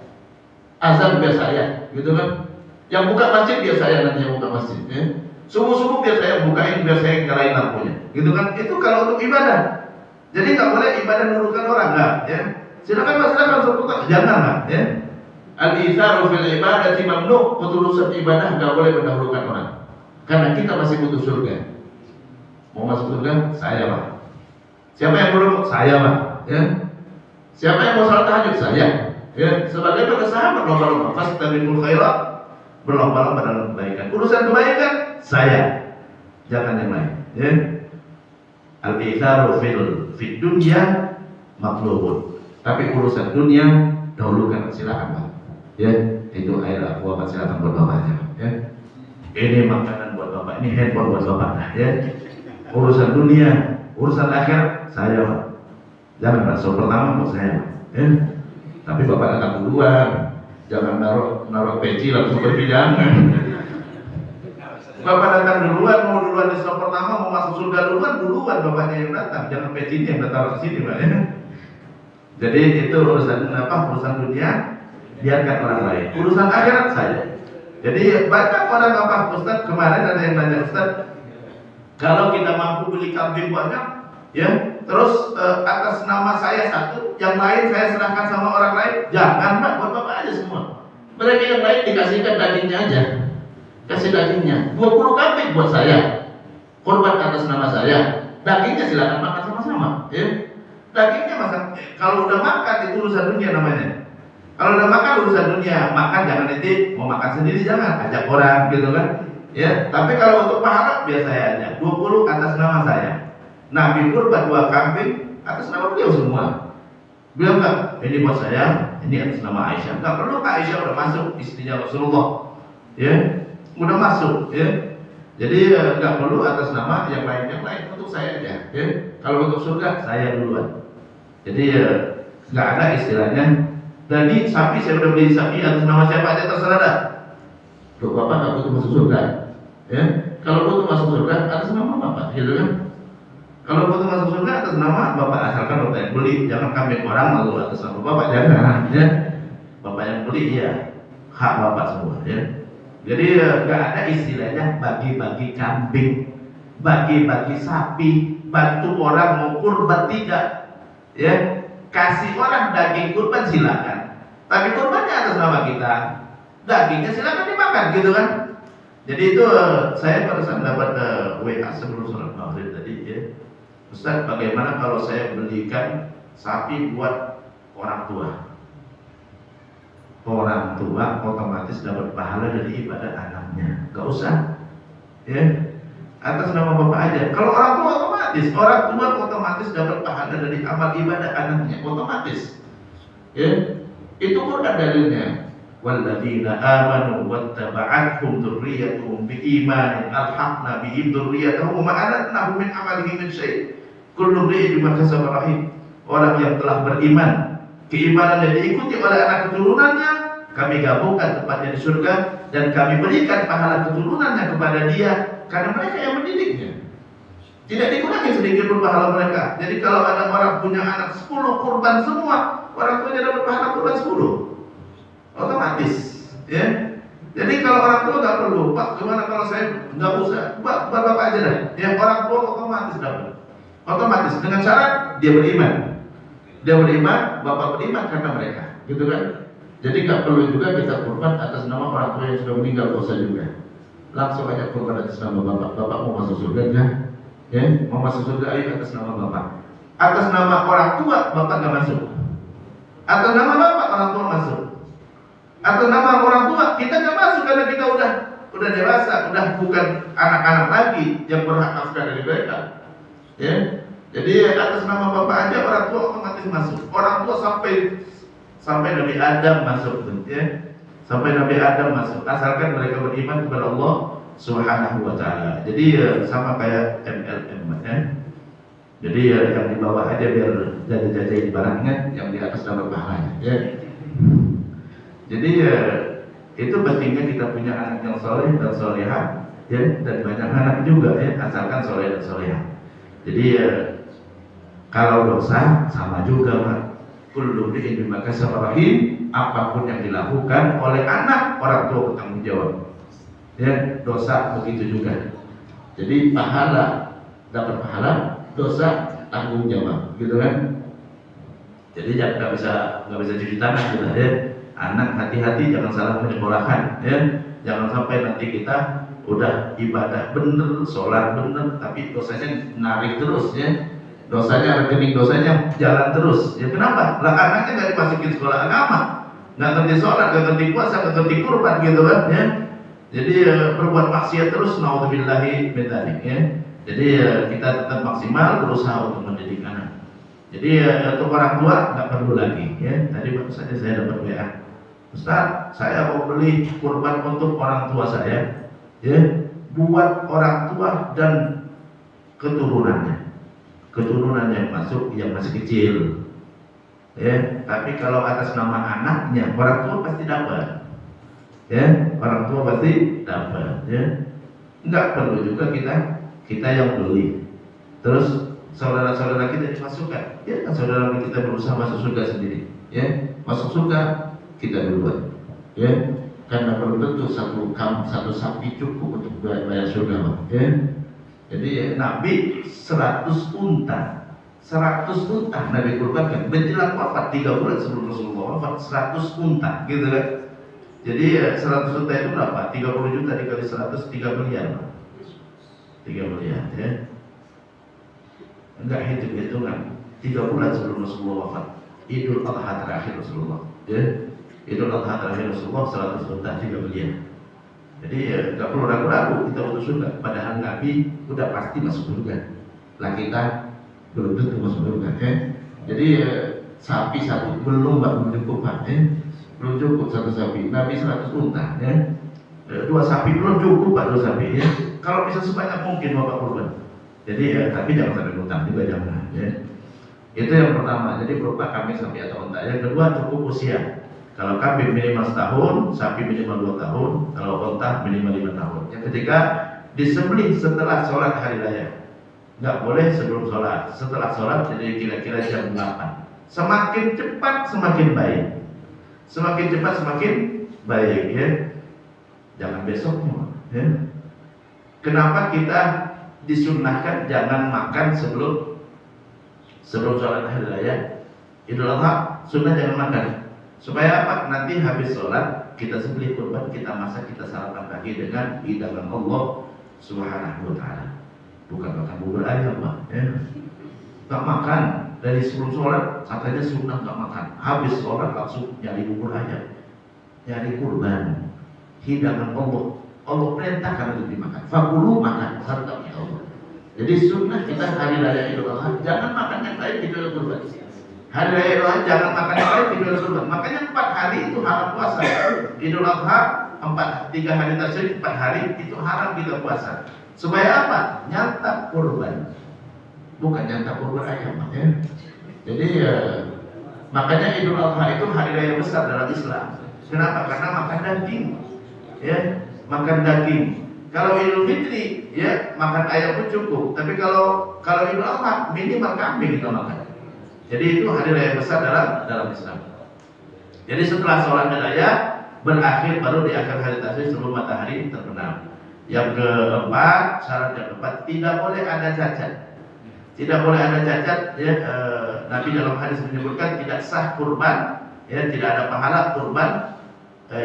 B: azan biar saya, gitu kan? Yang buka masjid biar saya nanti yang buka masjid. Ya? Subuh-subuh biar saya bukain, biar saya nyalain lampunya, gitu kan? Itu kalau untuk ibadah. Jadi nggak boleh ibadah nurukan orang, nggak, ya. Silakan Mas, silakan sebutkan, jangan, nggak, ya. Al-itharu fil ibadati mamnu, urusan ibadah nggak boleh mendahulukan orang. Karena kita masih butuh surga. Mau masuk surga, saya, Pak. Siapa yang belum? Saya, Pak. Ya. Siapa yang mau salat tahajud? Saya. Ya. Sebagai para sahabat lomba-lomba, fastabiqul khairat, berlomba-lomba dalam kebaikan. Urusan kebaikan, saya. Jangan yang lain, ya. Al-itharu fil dunya matlubun. Tapi urusan dunia dahulukan, silakan, Pak. Ya, itu air aqua, Pak, silakan buat Bapaknya, ya. Ini makanan buat Bapak, ini handphone buat Bapak, ya. Urusan dunia, urusan akhirat, saya, Pak. Jangan, Pak. So pertama buat saya, Pak. Ya. Tapi Bapak datang duluan. Jangan naruh peci langsung berbidangan. Bapak datang duluan, mau duluan di slot pertama, mau masuk surga duluan Bapaknya yang datang, jangan pecinya yang datang ke sini, Pak, ya. Jadi itu urusan urusan dunia biarkan orang lain. Urusan akhirat saja. Jadi banyak orang Ustaz, kemarin ada yang nanya, Ustaz, kalau kita mampu beli kambing banyak, ya, terus atas nama saya satu, yang lain saya serahkan sama orang lain. Jangan, Pak, buat Bapak aja semua. Mereka yang lain dikasihkan dagingnya aja. Kasih dagingnya 20 kambing buat saya, korban atas nama saya. Dagingnya silakan makan sama-sama, ya. Dagingnya masak. Kalau udah makan itu urusan dunia namanya. Kalau udah makan urusan dunia, makan jangan nanti mau makan sendiri, jangan ajak orang, gitu kan, ya. Tapi kalau untuk pahala biar saya aja 20 atas nama saya. Nabi kurban 2 kambing atas nama beliau semua. Beliau enggak, ini buat saya, ini atas nama Aisyah. Enggak perlu, Aisyah udah masuk, istrinya Rasulullah, ya. Udah masuk, ya. Jadi nggak perlu atas nama yang lain untuk saya aja, ya. Kalau untuk surga saya duluan. Jadi nggak ada istilahnya. Tadi sapi saya udah beli sapi atas nama siapa aja terserah dah. Loh, Bapak nggak butuh masuk surga, ya. Kalau butuh masuk surga atas nama Bapak, gitu kan? Kalau butuh masuk surga atas nama Bapak, asalkan Bapak yang beli, jangan kambing orang lalu atas nama Bapak, jangan, ya. Bapak yang beli, ya, hak Bapak semua, ya. Jadi nggak ada istilahnya bagi-bagi kambing, bagi-bagi sapi, bantu orang mau kurban, tidak, ya. Kasih orang daging kurban silakan, tapi kurbannya atas nama kita, dagingnya silakan dimakan, gitu kan. Jadi itu saya barusan dapat WA sebelum sholat maghrib tadi, ya. Ustaz, bagaimana kalau saya belikan sapi buat orang tua? Orang tua otomatis dapat pahala dari ibadah anaknya. Gak usah, ya, atas nama Bapak aja. Kalau orang tua otomatis dapat pahala dari amal ibadah anaknya, otomatis, ya. Itu Quran dalilnya. Walladzina amanu wattaba'athum dzurriyyatuhum biimanin alhaqna bihim dzurriyyatahum wa ma alatnahum min amalihim min syai'. Kullu imrin bima kasaba rahim. Orang yang telah beriman, keimanan yang diikuti oleh anak keturunannya, kami gabungkan tempatnya di surga dan kami berikan pahala keturunannya kepada dia karena mereka yang mendidiknya. Tidak dikurangi sedikit pun pahala mereka. Jadi kalau ada orang punya anak 10 kurban semua, orang tuanya dapat pahala kurban 10. Otomatis, ya. Jadi kalau orang tua nggak perlu, Pak, gimana kalau saya nggak usah, bapak aja dah. Ya, orang tua otomatis dapat. Otomatis dengan syarat dia beriman. Dia beriman, bapak beriman karena mereka, gitu kan? Jadi nggak perlu juga kita kurban atas nama orang tua yang sudah meninggal, dosa juga. Langsung aja kurban atas nama bapak. Bapak mau masuk surga kan? Ya, mau masuk surga ayo atas nama bapak. Atas nama orang tua bapak nggak masuk. Atas nama bapak orang tua masuk. Atas nama orang tua kita nggak masuk karena kita udah dewasa, udah bukan anak-anak lagi yang berhak nafkah dari mereka. Ya, jadi atas nama bapak aja orang tua otomatis masuk. Orang tua sampai Nabi Adam masuk, ya. Sampai Nabi Adam masuk, asalkan mereka beriman kepada Allah Subhanahu wa taala. Jadi sama kayak MLM, ya. Jadi yang di bawah aja biar jajan-jajan barangnya, yang di atas dapat pahalanya, ya. Jadi itu pentingnya kita punya anak yang soleh dan solehah, ya, dan banyak anak juga, ya, asalkan soleh dan solehah. Jadi kalau dosa sama juga, Pak. Kullu imri'in bima kasaba rahim, apapun yang dilakukan oleh anak, orang tua bertanggung jawab. Ya, dosa begitu juga. Jadi pahala dapat pahala, dosa tanggung jawab, gitu kan? Jadi nggak bisa cuci tangan gitu, ya. Anak hati-hati jangan salah menyekolahkan, ya. Jangan sampai nanti kita udah ibadah bener, sholat bener, tapi dosanya narik terus, ya. Dosanya, rekening dosanya jalan terus. Ya kenapa? Lah anaknya nggak dimasukin sekolah agama, nggak ngerti sholat, nggak ngerti puasa, nggak ngerti kurban, gitu kan, ya. Jadi berbuat maksiat terus, naudzubillahi min dzalik, ya. Jadi kita tetap maksimal berusaha untuk mendidik anak. Jadi untuk orang tua nggak perlu lagi, ya. Tadi baru saja saya dapat WA, Ustaz, saya mau beli kurban untuk orang tua saya, ya, buat orang tua dan keturunannya yang masuk yang masih kecil, ya. Tapi kalau atas nama anaknya, orang tua pasti dapat, ya. Orang tua pasti dapat, ya. Nggak perlu juga kita yang beli. Terus saudara-saudara kita dimasukkan, ya. Saudara kita berusaha masuk surga sendiri, ya. Masuk surga kita duluan, ya. Karena belum tentu satu sapi cukup untuk bayar surga, ya. Jadi Nabi 100 unta Nabi kurbankan menjelang wafat 3 bulan sebelum Rasulullah wafat, 100 unta, gitu kan. Jadi 100 unta itu berapa? 30 juta dikali 100, 3 miliar. 3 miliar, ya. Enggak hitung-hitungan. 3 bulan sebelum Rasulullah wafat, Idul Adha terakhir Rasulullah, ya. Idul Adha terakhir Rasulullah 100 unta 3 miliar. Jadi nggak perlu ragu-ragu kita masuk surga. Padahal Nabi udah pasti masuk surga. Lah kita belum tentu masuk surga, ya. Jadi sapi satu belum cukup, Pak, ya. Belum cukup satu sapi. Nabi 100 unta, ya. 2 sapi belum cukup, Pak, 2 sapi, ya. Kalau bisa sebanyak mungkin Bapak kurban. Jadi tapi jangan sampai utang juga, jangan, ya. Itu yang pertama. Jadi berupa kambing, sapi atau unta. Yang kedua cukup usia. Kalau kambing minimal setahun, sapi minimal 2 tahun, kalau unta minimal 5 tahun. Yang ketiga, disembelih setelah sholat hari raya. Nggak boleh sebelum sholat. Setelah sholat, jadi kira-kira jam 8. Semakin cepat semakin baik. Semakin cepat semakin baik, ya. Jangan besoknya, ya. Kenapa kita disunnahkan jangan makan sebelum sholat hari raya? Idul Adha sunnah jangan makan. Supaya apa? Nanti habis sholat kita sembelih kurban, kita masak, kita sarapan pagi dengan hidangan Allah Subhanahu wa taala. Bukan makan bubur ayam, Pak, ya. Nggak makan dari sebelum sholat, katanya sunnah nggak makan. Habis sholat langsung nyari bubur ayam, nyari kurban, hidangan Allah. Allah perintahkan untuk dimakan. Fakulu, makan serta Allah. Jadi sunnah kita hari raya Idul Adha jangan makan yang lain di dalam kurban. Hari raya Idul Adha jangan makan yang lain di dalam kurban. Makanya 4 hari itu haram puasa. Idul Adha 3 hari tasyrik, 4 hari itu haram kita puasa. Supaya apa? Nyantap kurban, bukan nyantap kurban ayam, ya. Jadi makanya Idul Adha itu hari raya besar dalam Islam. Kenapa? Karena makan daging, ya, makan daging. Kalau Idul Fitri, ya, makan ayam pun cukup. Tapi kalau Idul Adha minimal kambing kita makan. Jadi itu hari raya besar dalam Islam. Jadi setelah sholat raya berakhir baru di akhir hari tasyrik sebelum matahari terbenam. Yang keempat, syarat yang keempat, tidak boleh ada cacat. Tidak boleh ada cacat. Ya, Nabi dalam hadis menyebutkan tidak sah kurban. Ya, tidak ada pahala kurban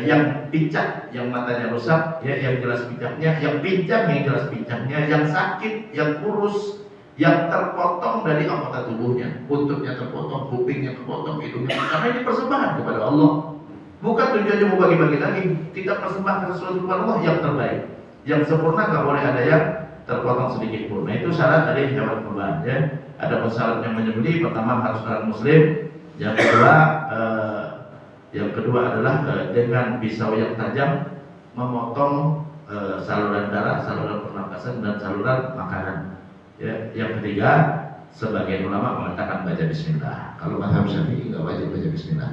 B: yang pincang, yang matanya rusak, ya, yang jelas pincangnya, yang pincang, yang jelas pincangnya, yang sakit, yang kurus, yang terpotong dari anggota tubuhnya, buntutnya terpotong, kupingnya terpotong, hidungnya, karena ini persembahan kepada Allah. Bukan tujuannya mau bagi-bagi lagi, kita persembahkan sesuatu kepada Allah yang terbaik, yang sempurna, nggak boleh ada yang terpotong sedikit pun. Nah itu syarat dari hewan kurban. Ya, ada syarat yang menyembelih. Pertama harus orang Muslim. Yang kedua adalah dengan pisau yang tajam memotong saluran darah, saluran pernapasan dan saluran makanan. Ya, yang ketiga, sebagian ulama mengatakan baca Bismillah. Kalau mazhab Syafi'i nggak wajib baca Bismillah.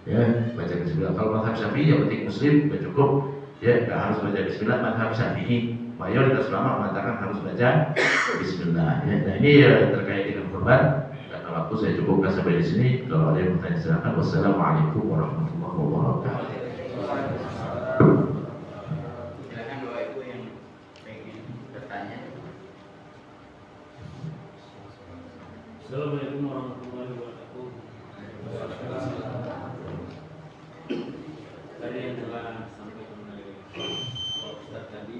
B: Ya, baca Bismillah. Kalau mazhab Syafi'i yang penting Muslim cukup. Ya, nggak harus baca Bismillah. Mazhab Syafi'i mayoritas ulama mengatakan harus baca Bismillah. Ya, nah ini terkait dengan kurban. Karena waktu saya cukupkan sampai di sini. Kalau ada yang bertanya silakan. Wassalamualaikum warahmatullahi wabarakatuh.
A: Silakan Bapak Ibu yang ingin bertanya.
C: Assalamualaikum warahmatullahi wabarakatuh. Tadi yang telah sampaikan oleh Pak Ustaz tadi,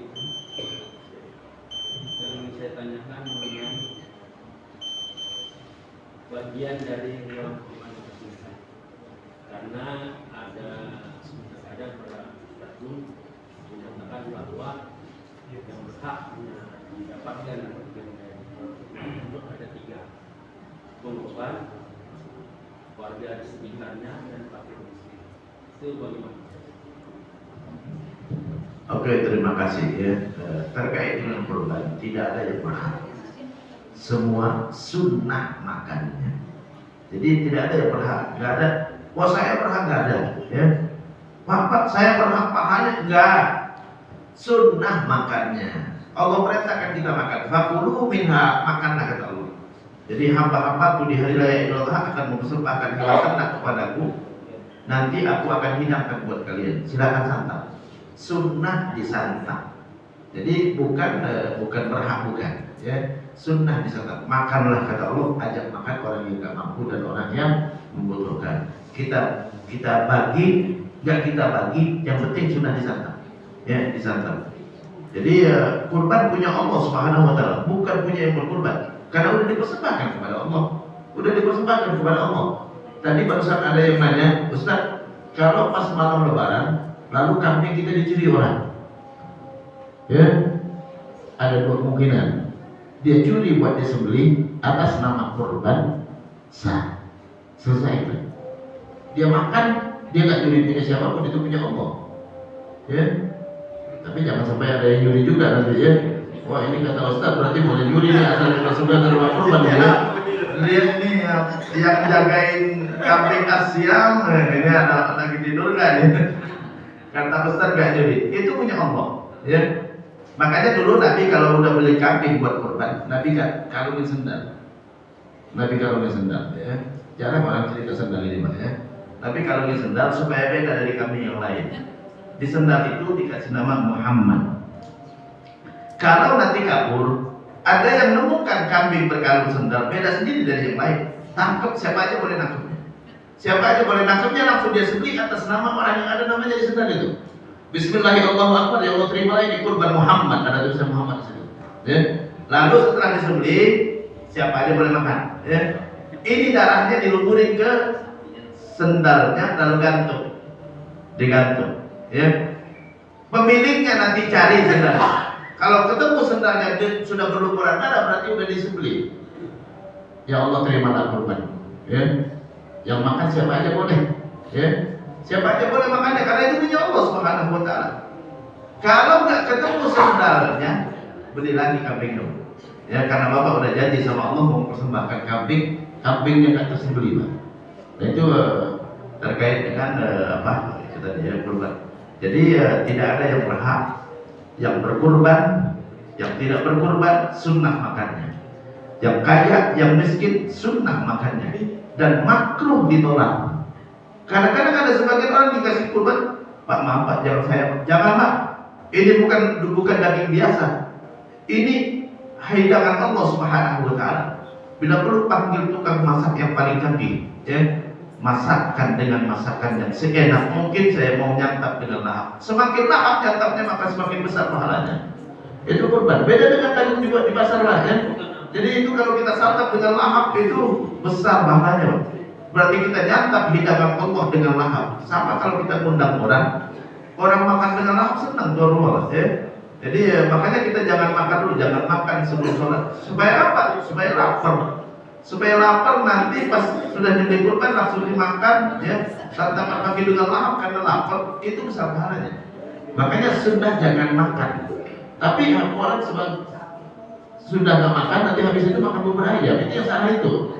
C: yang ingin saya tanyakan mengenai bagian dari hewan kurban tersebut, karena ada para Ustaz pun menyatakan bahwa yang berhak mendapatkan bagian dari itu ada 3. Korban, warga di sekitarnya, dan fakir miskin. Itu bagaimana?
B: Oke, terima kasih ya. Terkait dengan kurban, tidak ada yang berhak. Semua sunnah makannya. Jadi tidak ada yang berhak, nggak ada. Wah saya berhak, nggak ada. Ya, Pak saya berhak pahanya, nggak. Sunnah makannya. Allah perintahkan kita makan. Fakulu minha, makanlah kata Allah. Jadi hamba-hambaku di hari raya Idul Adha akan mempersembahkan hewan ternak kepadaku. Nanti aku akan hidangkan buat kalian. Silakan santap. Sunnah disantap. Jadi bukan berhak, bukan. Ya, sunnah disantap. Makanlah kata Allah. Ajak makan orang yang tidak mampu dan orang yang membutuhkan. Kita bagi, nggak kita bagi. Yang penting sunnah disantap. Ya, disantap. Jadi kurban punya Allah Subhanahu Wa Taala, bukan punya yang berkurban. Karena udah dipersembahkan kepada Allah. Udah dipersembahkan kepada Allah. Tadi barusan ada yang nanya, Ustaz, kalau pas malam lebaran lalu kambing kita dicuri orang, ya, ada 2 kemungkinan. Dia curi buat disembelih atas nama kurban, sah, selesai kan? Dia makan, dia nggak curi punya siapapun, itu punya Allah, ya. Tapi jangan sampai ada yang nyuri juga nanti, ya. Wah ini kata Ustaz berarti boleh nyuri nih, asal dipersembahkan dari rumah kurban, ya. Lihat nih yang jagain kambing Asyam, ini ada lagi tidur kan? Kata Ustaz gak nyuri, itu punya Allah, ya. Makanya dulu Nabi kalau udah beli kambing buat kurban, Nabi gak karungin sendal. Nabi karungin sendal, ya. Jarang orang cerita sendal ini, Pak, ya. Nabi karungin sendal supaya beda dari kambing yang lain. Di sendal itu dikasih nama Muhammad. Kalau nanti kabur, ada yang menemukan kambing berkalung sendal beda sendiri dari yang lain, tangkap, siapa aja boleh nangkepnya. Siapa aja boleh nangkepnya, langsung dia sembelih atas nama orang yang ada namanya di sendal itu. Bismillahirrahmanirrahim, ya Allah terimalah ini kurban Muhammad, ada tulisan Muhammad di situ. Ya. Lalu setelah disembelih, siapa aja boleh makan. Ya. Ini darahnya dilumurin ke sendalnya lalu digantung. Ya. Pemiliknya nanti cari sendalnya. Kalau ketemu sendalnya sudah berlumuran darah, berarti udah disembelih. Ya Allah terimalah kurban. Ya. Yang makan siapa aja boleh. Ya. Siapa aja boleh makannya karena itu punya Allah Subhanahu Wa Taala. Kalau nggak ketemu sendalnya, beli lagi kambing dong. Ya karena Bapak udah janji sama Allah mau mempersembahkan kambingnya nggak tersembelih, Pak. Nah itu terkait dengan apa? Itu tadi ya kurban. Jadi tidak ada yang berhak. Yang berkurban, yang tidak berkurban, sunnah makannya. yang kaya, yang miskin sunnah makannya dan makruh ditolak. Kadang-kadang ada sebagian orang dikasih kurban, Pak maaf Pak, jangan Pak, ini bukan daging biasa, ini hidangan Allah Subhanahu wa Ta'ala. Bila perlu panggil tukang masak yang paling canggih, ya, masakkan dengan masakan yang seenak mungkin, saya mau nyantap dengan lahap. Semakin lahap nyantapnya maka semakin besar pahalanya. Itu kurban. Beda dengan daging juga di pasar lah, ya. Jadi itu kalau kita santap dengan lahap itu besar pahalanya. Berarti kita nyantap hidangan Allah dengan lahap. Sama kalau kita undang orang makan dengan lahap senang tuan rumah, ya. Jadi makanya kita jangan makan dulu, jangan makan sebelum sholat. Supaya apa? Supaya lapar. Supaya lapar nanti pas sudah nyembelih kurban langsung dimakan, ya. Santapan pagi dengan lahap karena lapar itu besar pahalanya. Makanya sunnah jangan makan. Tapi orang sudah nggak makan, nanti habis itu makan bubur ayam. Itu yang salah itu.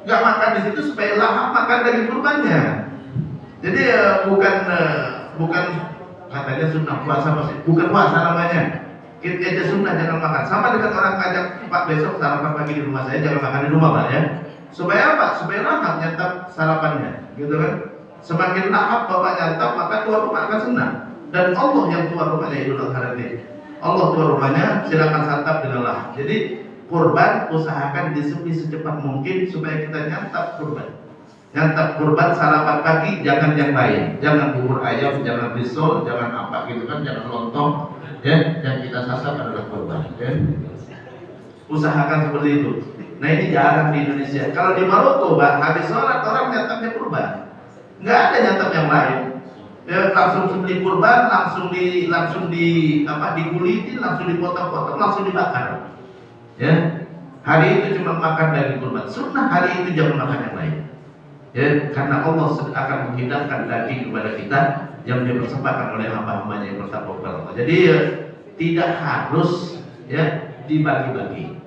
B: Nggak makan di situ supaya lahap makan daging kurbannya. Jadi bukan katanya sunnah puasa, bukan puasa namanya. Kita aja sunnah jangan makan. Sama dengan orang ngajak, Pak besok sarapan pagi di rumah saya, jangan makan di rumah Pak, ya. Supaya apa? Supaya lahap nyantap sarapannya, gitu kan? Semakin lahap Bapak nyantap maka tuan rumah akan senang. Dan Allah yang tuan rumahnya Idul Adha nanti. Allah tuan rumahnya silakan santap dengan lahap. Jadi kurban usahakan disembelih secepat mungkin supaya kita nyantap kurban. Nyantap kurban sarapan pagi, jangan yang lain, jangan bubur ayam, jangan risol, jangan apa gitu kan, jangan lontong, ya. Yang kita sasar adalah kurban, ya. Usahakan seperti itu. Nah ini jarang di Indonesia. Kalau di Maroko, habis sholat orang nyantapnya kurban, nggak ada nyantap yang lain. Ya, langsung sembelih kurban, langsung dikulitin, langsung dipotong-potong, langsung dibakar. Ya, hari itu cuma makan daging kurban. Sunnah hari itu jangan makan yang lain. Ya, karena Allah akan menghidangkan daging kepada kita yang dipersembahkan oleh hamba-hambanya yang bertakwa kepada Allah. Jadi tidak harus, ya, dibagi-bagi.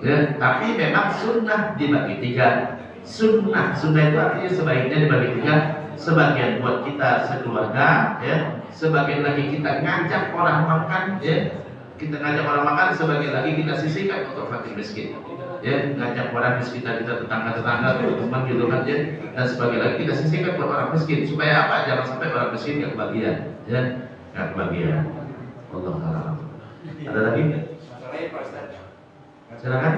B: Ya, tapi memang sunnah dibagi tiga. Sunnah itu artinya sebaiknya dibagi tiga. Sebagian buat kita sekeluarga, ya. Sebagian lagi kita ngajak orang makan, ya. Kita ngajak orang makan, sebagian lagi kita sisihkan untuk fakir miskin. Ya, ngajak orang di sekitar kita, tetangga-tetangga, teman-teman gitu kan, ya. Dan sebagian lagi kita sisihkan buat orang miskin. Supaya apa? Jangan sampai orang miskin nggak kebagian, ya. Nggak kebagian. Allah Taala. Ada lagi? Silakan.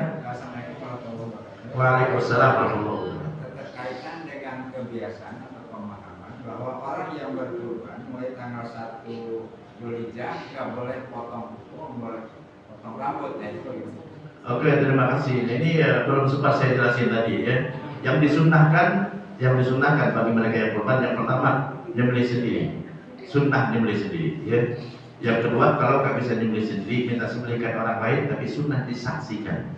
B: Waalaikumsalam warahmatullahi wabarakatuh.
D: Berkaitan dengan kebiasaan atau pemahaman bahwa orang yang berkurban mulai tanggal 1 Zulhijjah nggak boleh potong kuku, boleh potong rambut, ya itu gitu.
B: Oke, terima kasih. Ini belum sempat saya jelasin tadi, ya. Yang disunahkan bagi mereka yang kurban, yang pertama nyembelih sendiri, sunnah nyembelih sendiri, ya. Yang kedua, kalau nggak bisa nyembelih sendiri, minta sembelihkan orang lain, tapi sunnah disaksikan.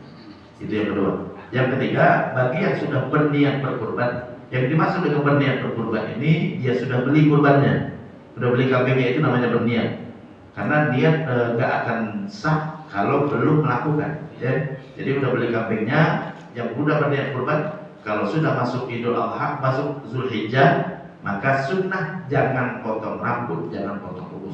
B: Itu yang kedua. Yang ketiga, bagi yang sudah berniat berkurban, yang dimaksud dengan berniat berkurban ini, dia sudah beli kurbannya, sudah beli kambingnya, itu namanya berniat. Karena niat nggak akan sah kalau belum melakukan, ya. Jadi udah beli kambingnya, yang udah berniat kurban, kalau sudah masuk Idul Adha, masuk Zulhijjah, maka sunnah jangan potong rambut, jangan potong kuku.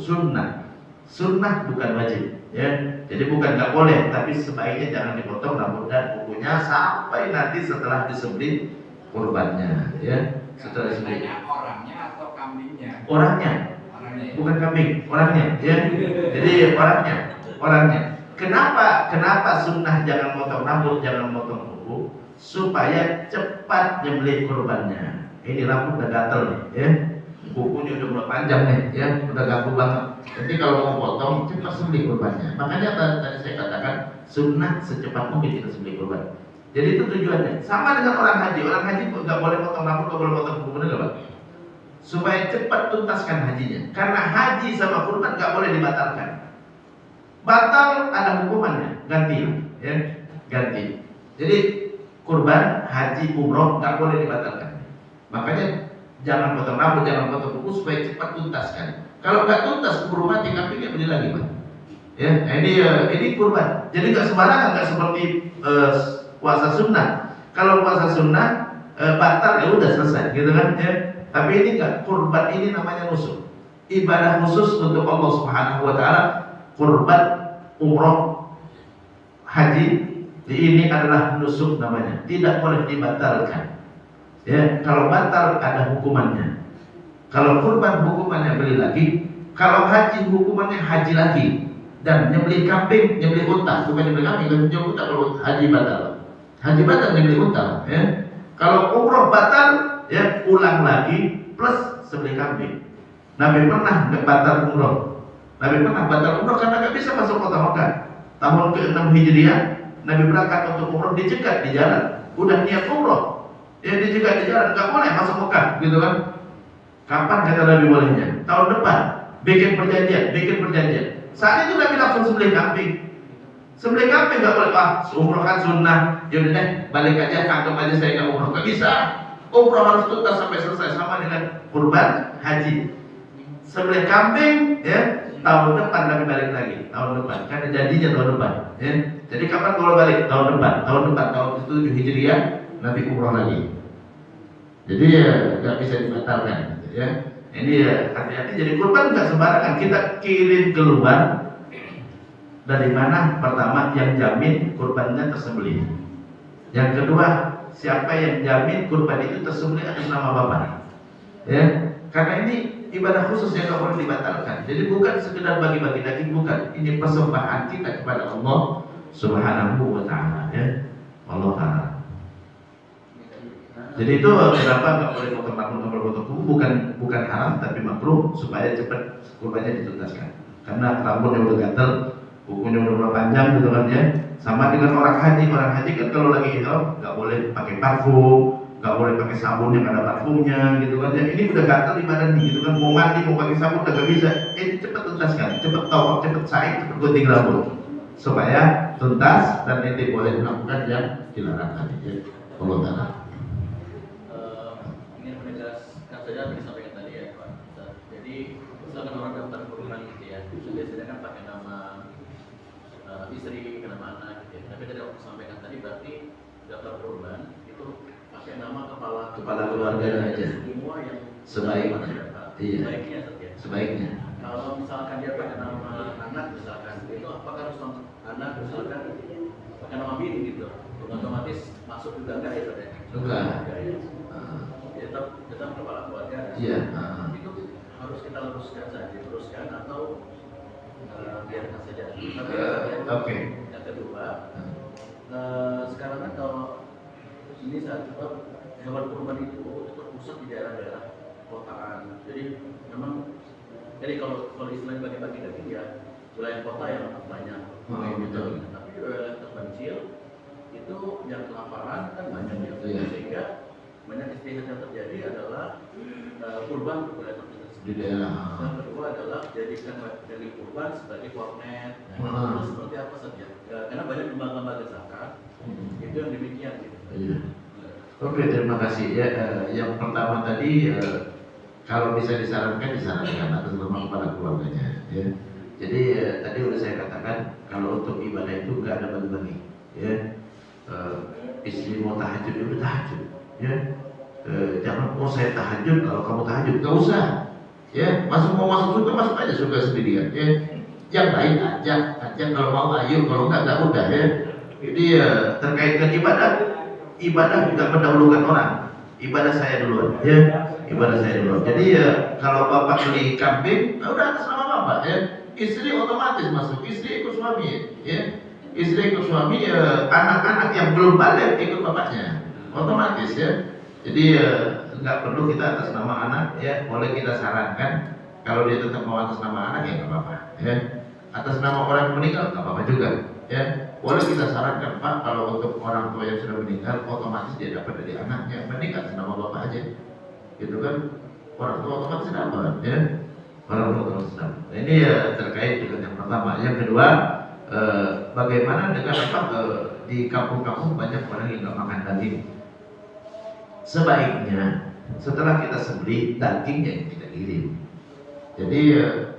B: Sunnah bukan wajib, ya. Jadi bukan nggak boleh, tapi sebaiknya jangan dipotong rambut dan kukunya sampai nanti setelah disembelih kurbannya, ya. Setelah disembelih.
D: Orangnya atau kambingnya?
B: Orangnya, bukan kambing, orangnya, ya. Jadi orangnya. Kenapa sunnah jangan potong rambut, jangan potong kuku? Supaya cepat nyembelih kurbannya. Ini rambut udah gatel nih, ya. Kukunya udah mulai panjang nih, ya, udah ganggu banget. Jadi kalau mau potong, cepat sembelih kurbannya. Makanya tadi saya katakan sunnah secepat mungkin kita sembelih kurban. Jadi itu tujuannya. Sama dengan orang haji. Orang haji nggak boleh potong rambut, nggak boleh potong kuku, benar nggak, Pak? Supaya cepat tuntaskan hajinya. Karena haji sama kurban nggak boleh dibatalkan. Batal ada hukumannya, ganti, ya, ganti. Jadi kurban, haji, umroh nggak boleh dibatalkan. Makanya jangan potong rambut, jangan potong kuku supaya cepat tuntaskan. Kalau nggak tuntas, keburu mati, kambingnya beli lagi, Pak. Ya, ini kurban. Jadi nggak sembarangan, nggak seperti puasa sunnah. Kalau puasa sunnah batal, ya udah selesai, gitu kan? Ya. Tapi ini nggak, kurban ini namanya nusuk, ibadah khusus untuk Allah Subhanahu Wa Taala. Kurban, umroh, haji Ini adalah nusuk namanya, tidak boleh dibatalkan. Ya, kalau batal ada hukumannya. Kalau kurban hukumannya beli lagi, kalau haji hukumannya haji lagi. Dan nyembelih kambing, nyembelih unta, bukan nyembelih kambing, kan nyembelih unta kalau haji batal. Haji batal nyembelih unta, ya. Kalau umroh batal, ya ulang lagi plus sembelih kambing. Nabi pernah nggak batal umroh. Nabi pernah batal umroh karena nggak bisa masuk kota Mekah. Tahun ke-6 Hijriah, Nabi berangkat untuk umroh dicegat di jalan. Udah niat umroh, ya dicegat di jalan, nggak boleh masuk Mekah, gitu kan? Kapan kata Nabi bolehnya? Tahun depan. Bikin perjanjian. Saat itu Nabi langsung sembelih kambing. Sembelih kambing nggak boleh. Umroh kan sunnah. Yaudah deh, balik aja, anggap aja saya nggak umroh. Nggak bisa. Umroh harus tuntas sampai selesai, sama dengan kurban haji. Sembelih kambing, ya tahun depan Nabi balik lagi. Tahun depan, karena janjinya tahun depan. Ya. Jadi kapan kalau balik? Tahun depan, tahun 7 Hijriah Nabi umroh lagi. Jadi ya nggak bisa dibatalkan, gitu, ya. Ini ya hati-hati. Jadi kurban nggak sembarangan. Kita kirim keluar dari mana? Pertama, yang jamin kurbannya tersembelih. Yang kedua, siapa yang jamin kurban itu tersembelih atas nama bapak? Ya, karena ini ibadah khusus yang nggak boleh dibatalkan. Jadi bukan sekedar bagi-bagi daging, bukan. Ini persembahan kita kepada Allah Subhanahu wa Ta'ala. Ya, Allah Ta'ala. Jadi itu kenapa nggak boleh potong kuku, bukan haram tapi makruh supaya cepat kurbannya dituntaskan. Karena rambutnya udah gatel, kukunya udah panjang gitu kan ya. Sama dengan orang haji kan kalau lagi ihram nggak boleh pakai parfum, nggak boleh pakai sabun yang ada parfumnya gitu kan ya. Ini udah gatel di badan nih gitu kan, mau mandi mau pakai sabun udah nggak bisa. Ini cepat tuntaskan, cepat tawaf, cepat sa'i, cepat gunting rambut supaya tuntas dan nanti boleh melakukan yang dilarang tadi ya. Allah Ta'ala.
C: Saja apa disampaikan tadi ya Pak. Jadi misalkan orang daftar kurban gitu ya, biasanya kan pakai nama istri, nama anak gitu ya. Tapi tadi aku sampaikan tadi berarti daftar kurban itu pakai nama kepala
B: keluarga aja.
C: Semua yang
B: sebaiknya. Iya.
C: Sebaiknya saja.
B: Sebaiknya.
C: Kalau misalkan dia pakai nama anak misalkan, itu apakah harus anak misalkan pakai nama bini gitu? Otomatis masuk juga enggak ya saja?
B: Enggak.
C: Tetap kepala keluarga.
B: Iya.
C: Itu harus kita teruskan atau biarkan saja.
B: Oke.
C: Yang kedua, sekarang kan kalau ini saat hewan kurban itu terpusat di daerah-daerah kotaan. Jadi memang, jadi kalau istilahnya bagi-bagi daging ya wilayah kota yang banyak.
B: Betul.
C: Tapi wilayah terpencil itu yang kelaparan kan banyak ya.
B: Iya.
C: Sehingga banyak istihad yang terjadi adalah kurban wilayah terpencil.
B: Di daerah.
C: Yang kedua adalah jadikan dari kurban sebagai kornet. Itu seperti apa saja? Ya, karena banyak lembaga-lembaga zakat itu yang demikian gitu.
B: Iya. Oke, terima kasih ya. Yang pertama tadi kalau bisa disarankan atas nama kepala keluarganya ya. Jadi tadi udah saya katakan kalau untuk ibadah itu nggak ada bagi-bagi ya. Istri mau tahajud itu tahajud ya. Jangan saya tahajud kalau kamu tahajud, nggak usah ya. Mau masuk surga masuk aja surga sendirian ya. Yang lain ajak kalau mau ayo, kalau nggak udah ya. Jadi terkait dengan ibadah juga mendahulukan orang. Ibadah saya duluan ya. Ibadah saya duluan. Jadi kalau bapak beli kambing, udah atas nama bapak ya. Istri otomatis masuk, istri ikut suami ya. Istri ikut suami, anak-anak yang belum balik ikut bapaknya, otomatis ya. Jadi nggak perlu kita atas nama anak ya. Boleh kita sarankan kalau dia tetap mau atas nama anak ya nggak apa-apa ya. Atas nama orang yang meninggal nggak apa-apa juga ya. Boleh kita sarankan Pak, kalau untuk orang tua yang sudah meninggal otomatis dia dapat dari anaknya, mending atas nama bapak aja gitu kan. Orang tua otomatis dapat ya. Orang tua otomatis dapat. Nah, ini terkait dengan yang pertama. Yang kedua, bagaimana dengan di kampung-kampung banyak orang yang nggak makan daging. Sebaiknya setelah kita sembelih dagingnya yang kita kirim. Jadi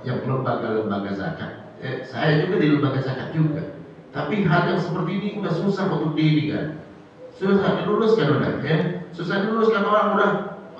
B: yang lembaga zakat, saya juga di lembaga zakat juga. Tapi hal yang seperti ini udah susah untuk kan. Susah diluluskan udah ya. Susah diluluskan orang udah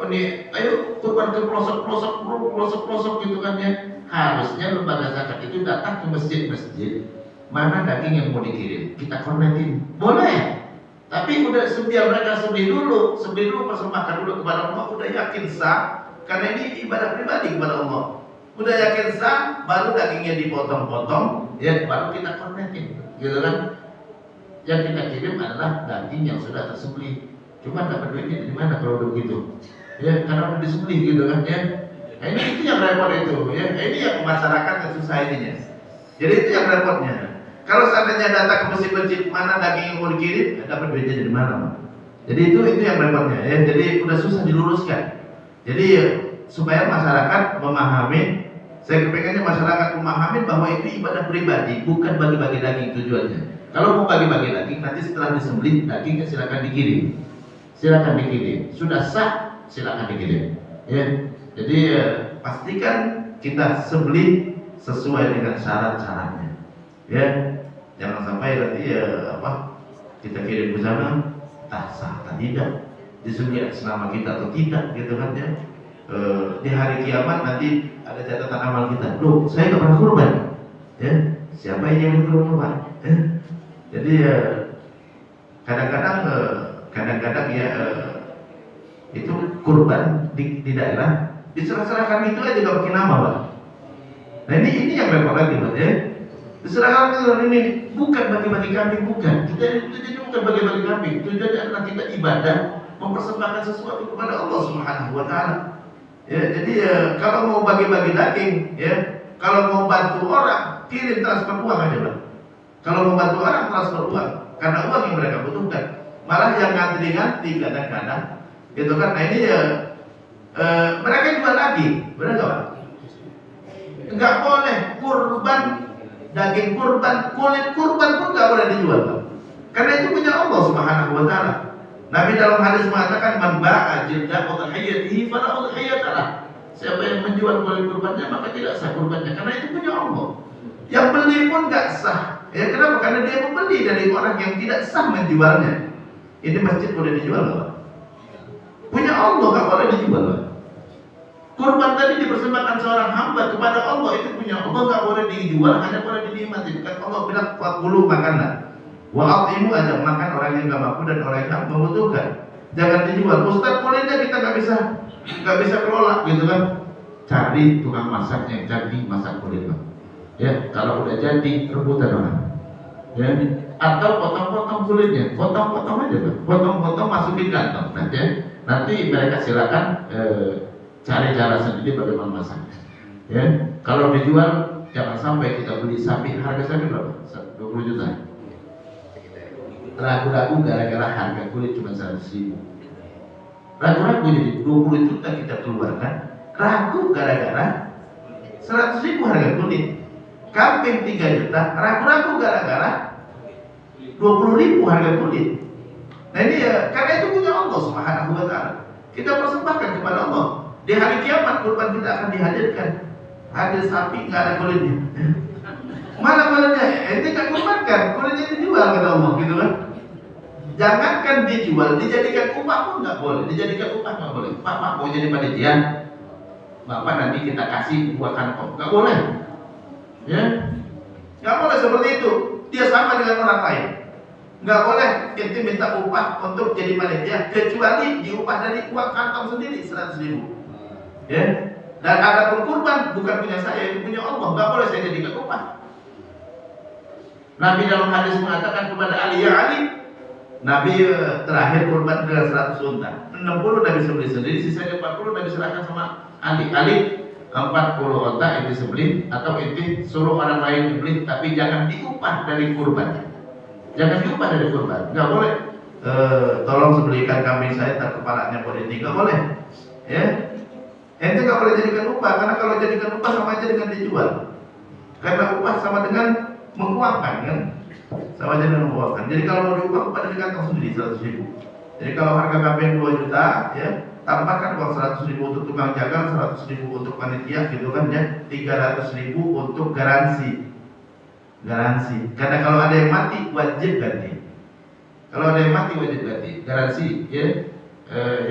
B: ini ayo kurban ke pelosok gitu kan ya. Harusnya lembaga zakat itu datang ke masjid-masjid mana daging yang mau dikirim, kita kornetin, boleh. Tapi udah biar mereka sembelih dulu persembahkan dulu kepada Allah, udah yakin sah, karena ini ibadah pribadi kepada Allah. Udah yakin sah, baru dagingnya dipotong-potong, ya baru kita kornetin, gitu kan? Yang kita kirim adalah daging yang sudah tersembelih. Cuma dapat duitnya dari mana kalau begitu? Ya karena udah disembelih, gitu kan ya. Nah, ini itu yang repot itu, ya. Ini yang masyarakat yang susah ininya. Jadi itu yang repotnya. Kalau seandainya datang ke masjid mana daging yang mau dikirim, dapat duitnya dari mana? Jadi itu yang repotnya, ya. Jadi udah susah diluruskan. Jadi supaya masyarakat memahami, saya kepengennya masyarakat memahami bahwa itu ibadah pribadi, bukan bagi-bagi daging tujuannya. Kalau mau bagi-bagi daging, nanti setelah disembelih dagingnya silakan dikirim. Silakan dikirim. Sudah sah, silakan dikirim. Ya. Jadi pastikan kita sembelih sesuai dengan syarat-syaratnya. Ya, jangan sampai nanti kita kirim ke sana sah atau tidak, disembelih selama kita atau tidak, gitu kan ya. Di hari kiamat nanti ada catatan amal kita. Loh, saya nggak pernah kurban. Ya, siapa yang kurban? Ya. Jadi kadang-kadang ya itu kurban di daerah diserah-serahkan itu aja gak pakai nama, Pak. Nah ini yang repot lagi, Pak ya. Diserahkan itu ini bukan bagi-bagi kambing, bukan. Tujuannya bukan bagi-bagi kambing. Tujuannya adalah kita ibadah, mempersembahkan sesuatu kepada Allah Subhanahu wa taala. Ya, jadi kalau mau bagi-bagi daging, ya, kalau mau bantu orang, kirim transfer uang aja, Pak. Kalau mau bantu orang, transfer uang, karena uang yang mereka butuhkan. Malah yang ngantri kadang-kadang, gitu kan. Nah ini mereka jual lagi, benar nggak, Pak? Nggak boleh kurban, daging kurban, kulit kurban pun nggak boleh dijual, Pak. Karena itu punya Allah Subhanahu wa taala. Nabi dalam hadis mengatakan, man ba'a jilda udhiyatihi fala udhiyatalah. Siapa yang menjual kulit kurbannya maka tidak sah kurbannya, karena itu punya Allah. Yang beli pun nggak sah. Ya kenapa? Karena dia membeli dari orang yang tidak sah menjualnya. Ini masjid boleh dijual nggak, Pak? Punya Allah, nggak boleh dijual, Pak. Kurban tadi dipersembahkan seorang hamba kepada Allah, itu punya Allah, nggak boleh dijual, hanya boleh dinikmati. Kan Allah bilang 40 makanlah. Wa'atimu, ajak makan orang yang nggak mampu dan orang yang membutuhkan. Jangan dijual. Ustaz, kulitnya kita nggak bisa kelola, gitu kan? Cari tukang masak yang jadi masak kulit, Pak. Ya, kalau udah jadi rebutan orang. Ya, atau potong-potong kulitnya, potong-potong aja, Pak. Potong-potong masukin kantong. Nanti mereka silakan cari cara sendiri bagaimana masaknya. Ya, kalau dijual jangan sampai kita beli sapi, harga sapi berapa? 20 juta. Ragu-ragu gara-gara harga kulit cuma 100.000. Ragu-ragu jadi 20 juta kita keluarkan. Ragu gara-gara 100.000 harga kulit. Kambing 3 juta, ragu-ragu gara-gara 20.000 harga kulit. Nah ini ya, karena itu punya Allah Subhanahu wa taala. Kita persembahkan kepada Allah. Di hari kiamat kurban kita akan dihadirkan. Ada sapi nggak ada kulitnya. Mana kulitnya? Ini kan kurbankan, kulitnya dijual kepada Allah, gitu kan? Jangankan dijual, dijadikan upah pun nggak boleh. Dijadikan upah nggak boleh. Pak mau jadi panitia, Bapak nanti kita kasih 2 kantong, nggak boleh. Ya, nggak boleh seperti itu. Dia sama dengan orang lain. Nggak boleh kita minta upah untuk jadi panitia, kecuali diupah dari uang kantong sendiri 100.000. Ya, dan ada pun kurban bukan punya saya, itu punya Allah. Nggak boleh saya jadikan upah. Nabi dalam hadis mengatakan kepada Ali, ya Ali, Nabi terakhir kurban dengan 100 unta. 60 Nabi sembelih sendiri, sisanya 40 Nabi serahkan sama Ali. Ali 40 unta itu disembelih, atau itu suruh orang lain disembelih, tapi jangan diupah dari kurban. Jangan diupah dari kurban, nggak boleh. Tolong sembelihkan kambing saya, tak kepalanya politik, nggak boleh. Ya, ente nggak boleh jadikan upah, karena kalau jadikan upah sama aja dengan dijual. Karena upah sama dengan menguapkan, kan? Sama aja dengan menguapkan. Jadi kalau mau diupah, upah dari kantong sendiri 100.000. Jadi kalau harga kambing 2 juta, ya, tambahkan uang 100.000 untuk tukang jagal, 100.000 untuk panitia, gitu kan ya, 300.000 untuk garansi. Karena kalau ada yang mati wajib ganti. Kalau ada yang mati wajib ganti. Garansi, ya.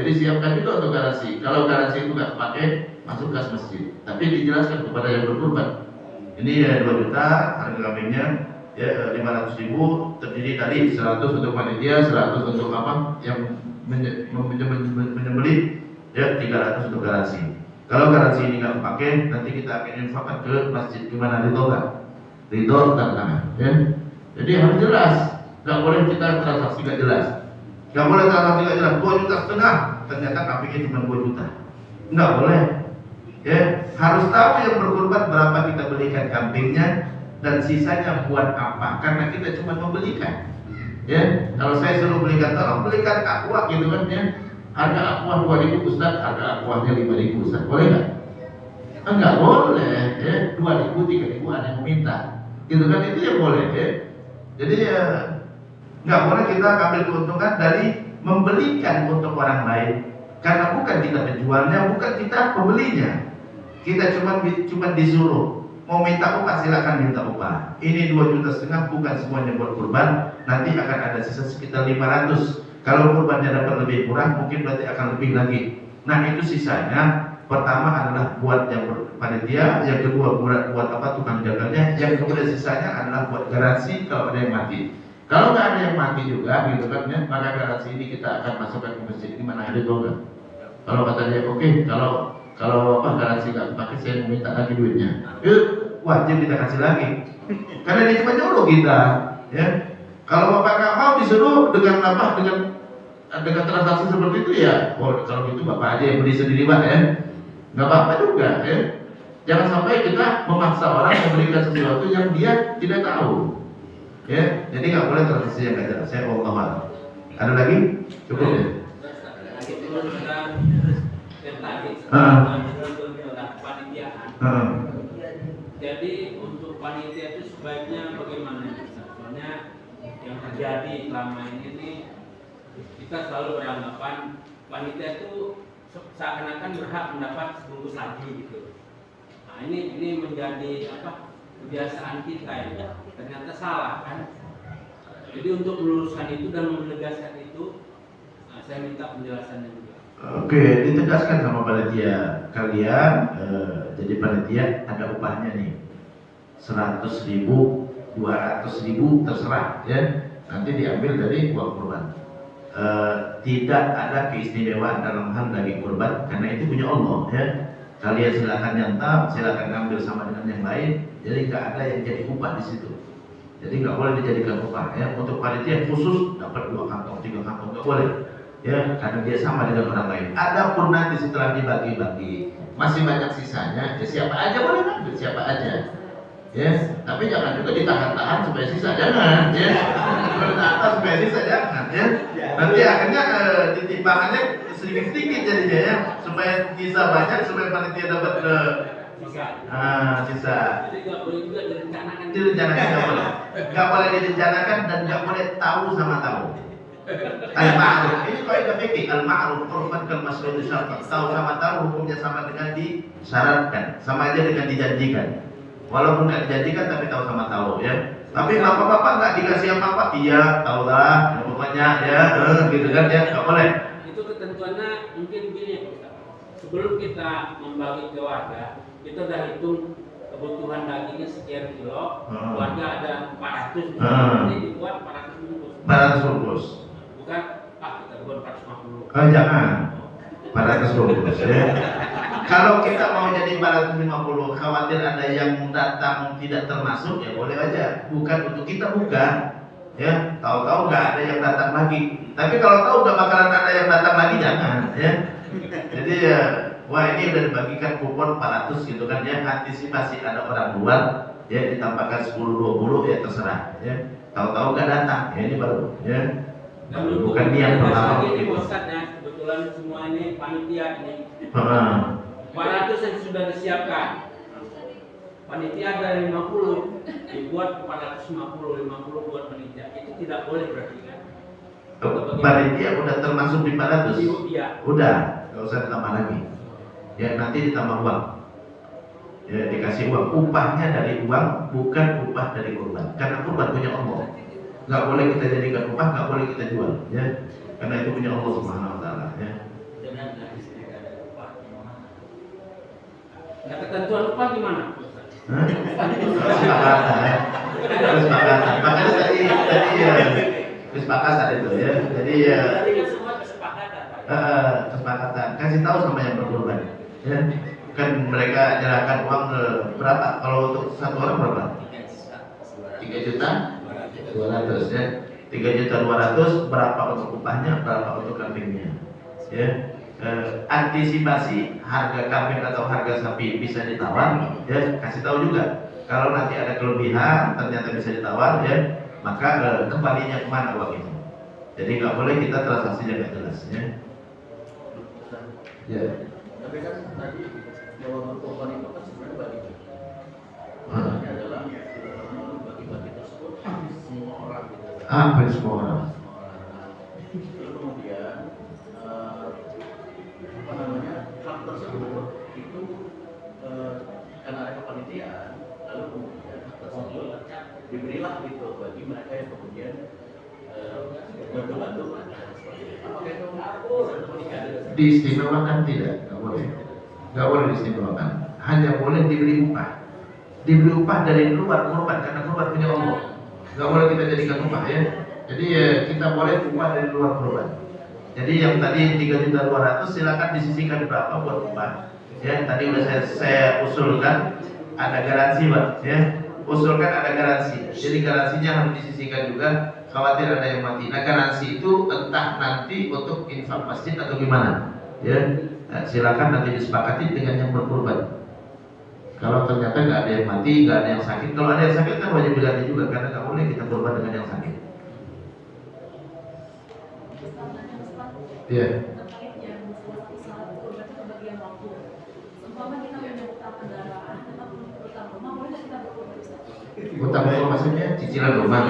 B: Jadi siapkan juga untuk garansi. Kalau garansi itu nggak pakai, masuk kas masjid. Tapi dijelaskan kepada yang berkurban. Ini ya 2 juta harga kambingnya. ya 500.000 terdiri tadi 100 untuk panitia, 100 untuk apa yang menyembelih, ya 300 untuk garansi. Kalau garansi ini nggak pakai, nanti kita akan infakkan ke masjid di mana Ridho tanda tangan, ya. Jadi harus jelas, nggak boleh kita transaksi nggak jelas, nggak boleh transaksi nggak jelas. 2,5 juta, ternyata KPK cuma 2 juta, nggak boleh. Ya, harus tahu yang berkorban berapa kita belikan kambingnya dan sisanya buat apa? Karena kita cuma membelikan. Ya, kalau saya suruh belikan, tolong belikan aqua gitu kan ya. Harga aqua 2.000 Ustaz, harga aquanya 5.000 Ustaz, boleh nggak? Enggak boleh, ya 2.000, 3.000 ada yang meminta, gitu kan, itu yang boleh ya. Jadi ya nggak boleh kita ambil keuntungan dari membelikan untuk orang lain, karena bukan kita penjualnya, bukan kita pembelinya. Kita cuma disuruh mau minta upah, silakan minta upah. Ini 2,5 juta bukan semuanya buat kurban, nanti akan ada sisa sekitar 500. Kalau kurbannya dapat lebih kurang, mungkin berarti akan lebih lagi. Nah itu sisanya, pertama adalah buat yang panitia, yang kedua buat apa tukang jaganya, yang kemudian sisanya adalah buat garansi kalau ada yang mati. Kalau nggak ada yang mati juga, gitu kan ya, maka garansi ini kita akan masukkan ke masjid. Gimana, ada enggak? Kalau kata dia oke, kalau apa garansi nggak pakai, saya mau minta lagi duitnya. Wajib kita kasih lagi, karena dia cuma nyuruh kita, ya. Kalau bapak nggak mau disuruh dengan apa, dengan transaksi seperti itu ya, kalau gitu bapak aja yang beli sendiri pak ya, nggak apa-apa juga ya. Jangan sampai kita memaksa orang memberikan sesuatu yang dia tidak tahu, ya. Jadi nggak boleh transaksi yang nggak jelas. Saya Allah. Ada lagi? Cukup ya.
E: Jadi untuk panitia itu sebaiknya bagaimana? Soalnya yang terjadi selama ini kita selalu beranggapan panitia itu seakan-akan berhak mendapat sebungkus lagi gitu. Nah ini menjadi apa, kebiasaan kita ya. Ternyata salah kan. Jadi untuk meluruskan itu dan menegaskan itu, saya minta penjelasannya juga.
B: Oke, ditegaskan sama panitia kalian. Jadi panitia ada upahnya nih, 100.000, 200.000 terserah ya. Nanti diambil dari uang kurban. Tidak ada keistimewaan dalam hal daging kurban, karena itu punya Allah ya. Kalian silakan nyantap, silakan ngambil sama dengan yang lain. Jadi nggak ada yang jadi upah di situ. Jadi nggak boleh dijadikan upah ya. Untuk panitia khusus dapat 2 kantong, 3 kantong nggak boleh. Ya, karena dia sama dengan orang lain. Adapun nanti setelah dibagi-bagi masih banyak sisanya, ya siapa aja boleh ngambil, siapa aja. Ya, tapi jangan juga ditahan-tahan supaya sisa, jangan. Ya, ditahan supaya sisa jangan. Ya, nanti akhirnya ditimbangannya sedikit-sedikit jadinya ya, supaya sisa banyak, supaya panitia dapat sisa.
E: Jadi nggak boleh juga direncanakan.
B: Direncanakan nggak boleh. Nggak boleh direncanakan dan nggak boleh tahu sama tahu. Al-ma'ruf ini kaidah fikih, al-ma'ruf urfan kal mas'ul syar'an. Tahu sama tahu hukumnya sama dengan disyaratkan, sama aja dengan dijanjikan. Walaupun nggak dijanjikan tapi tahu sama tahu ya. Tapi bapak-bapak nggak dikasih apa-apa, iya tahu lah, pokoknya ya, gitu kan ya, nggak boleh.
E: Itu ketentuannya mungkin begini Pak. Sebelum kita membagi ke warga, kita udah hitung kebutuhan dagingnya sekian kilo, warga ada 400, nanti dibuat 400 bungkus.
B: 400 bungkus.
E: Bukan, kita buat 450.
B: Jangan 400 bungkus ya. Kalau kita mau jadi 450, khawatir ada yang datang tidak termasuk, ya boleh aja. Bukan untuk kita, bukan. Ya, tahu-tahu nggak ada yang datang lagi. Tapi kalau tahu nggak bakalan ada yang datang lagi, jangan. Ya. Jadi ya, wah ini udah dibagikan kupon 400 gitu kan ya. Antisipasi ada orang luar, ya ditambahkan 10-20 ya terserah. Ya. Tahu-tahu nggak datang, ya ini baru. Ya. Bukan niat pertama.
E: Ini bosatnya, kebetulan semua ini panitia ini. 400 yang sudah disiapkan. Panitia ada 50, dibuat 450, 50 buat panitia. Itu tidak boleh berarti kan?
B: Panitia udah termasuk di 400?
E: Iya.
B: Udah, nggak usah ditambah lagi. Ya nanti ditambah uang. Ya dikasih uang. Upahnya dari uang, bukan upah dari kurban. Karena kurban punya Allah. Nggak boleh kita jadikan upah, nggak boleh kita jual. Ya, karena itu punya Allah Subhanahu Wa Taala. Ya.
E: Nah, ketentuan upah gimana?
B: Hah? Kesepakatan. Makanya tadi ya kesepakatan itu ya. Jadi ya
E: Tadi kan semua kesepakatan, Pak.
B: kesepakatan. Kasih tahu sama yang berkorban. Ya. Kan mereka nyerahkan uang berapa? Kalau untuk satu orang berapa? 3.200.000 ya. 3.200.000 berapa untuk upahnya, berapa untuk kambingnya. Ya. Antisipasi harga kambing atau harga sapi bisa ditawar, ya kasih tahu juga. Kalau nanti ada kelebihan ternyata bisa ditawar, ya maka kembalinya kemana uang itu. Jadi nggak boleh kita transaksinya nggak jelas, ya. Ya.
C: Tapi kan tadi jawaban korban itu kan sebenarnya bagi. Maknanya adalah bagi-bagi tersebut semua orang gitu.
B: Bagi semua orang.
C: Lalu kemudian apa namanya hak tersebut itu karena ada kepanitiaan, lalu kemudian hak tersebut diberilah gitu bagi mereka yang kemudian bantu-bantu. Apakah itu bisa terpenuhi?
B: Diistimewakan tidak, nggak boleh diistimewakan. Hanya boleh diberi upah dari luar korban karena korban punya Allah. Nggak boleh kita jadikan upah, ya. Jadi ya, kita boleh upah dari luar korban. Jadi yang tadi 3.200.000 silakan disisihkan berapa buat upah. Ya tadi udah saya usulkan ada garansi, Pak. Ya usulkan ada garansi. Jadi garansinya harus disisihkan juga. Khawatir ada yang mati. Nah garansi itu entah nanti untuk infak masjid atau gimana. Ya silakan nanti disepakati dengan yang berkorban. Kalau ternyata nggak ada yang mati, nggak ada yang sakit. Kalau ada yang sakit kan wajib diganti juga karena nggak boleh kita korban dengan yang sakit. Iya.
F: Terkait yang salah korban itu bagian waktu. Seumpama kita punya utang kendaraan atau utang rumah, boleh nggak kita berkorban?
B: Utang rumah maksudnya cicilan rumah.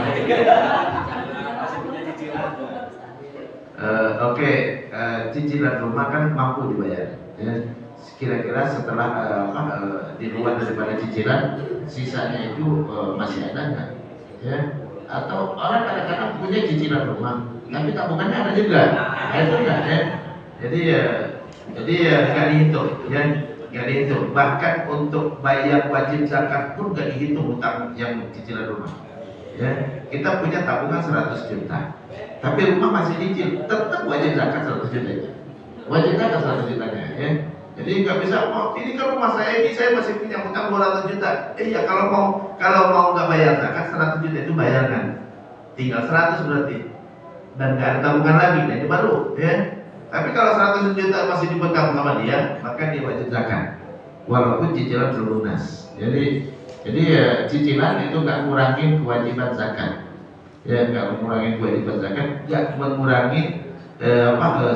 B: Oke, cicilan rumah kan mampu dibayar. Ya. Kira-kira setelah di luar daripada cicilan, sisanya itu masih ada nggak? Ya. Atau orang kadang-kadang punya cicilan rumah, tapi tabungannya ada juga. Itu enggak, ya. Jadi ya nggak dihitung, ya nggak dihitung. Bahkan untuk bayar wajib zakat pun nggak dihitung utang yang cicilan rumah. Ya, kita punya tabungan 100 juta, tapi rumah masih cicil, tetap wajib zakat 100 juta. Wajib zakat 100 jutanya, ya. Jadi nggak bisa, oh ini kan rumah saya ini saya masih punya utang 200 juta. Ya kalau mau nggak bayar zakat 100 juta itu bayarkan, tinggal 100 berarti. Dan nggak ada tabungan lagi, nah itu baru, ya. Tapi kalau 100 juta masih dipegang sama dia, maka dia wajib zakat, walaupun cicilan belum lunas. Jadi ya cicilan itu nggak ngurangin kewajiban zakat, ya nggak mengurangi kewajiban zakat, nggak mengurangi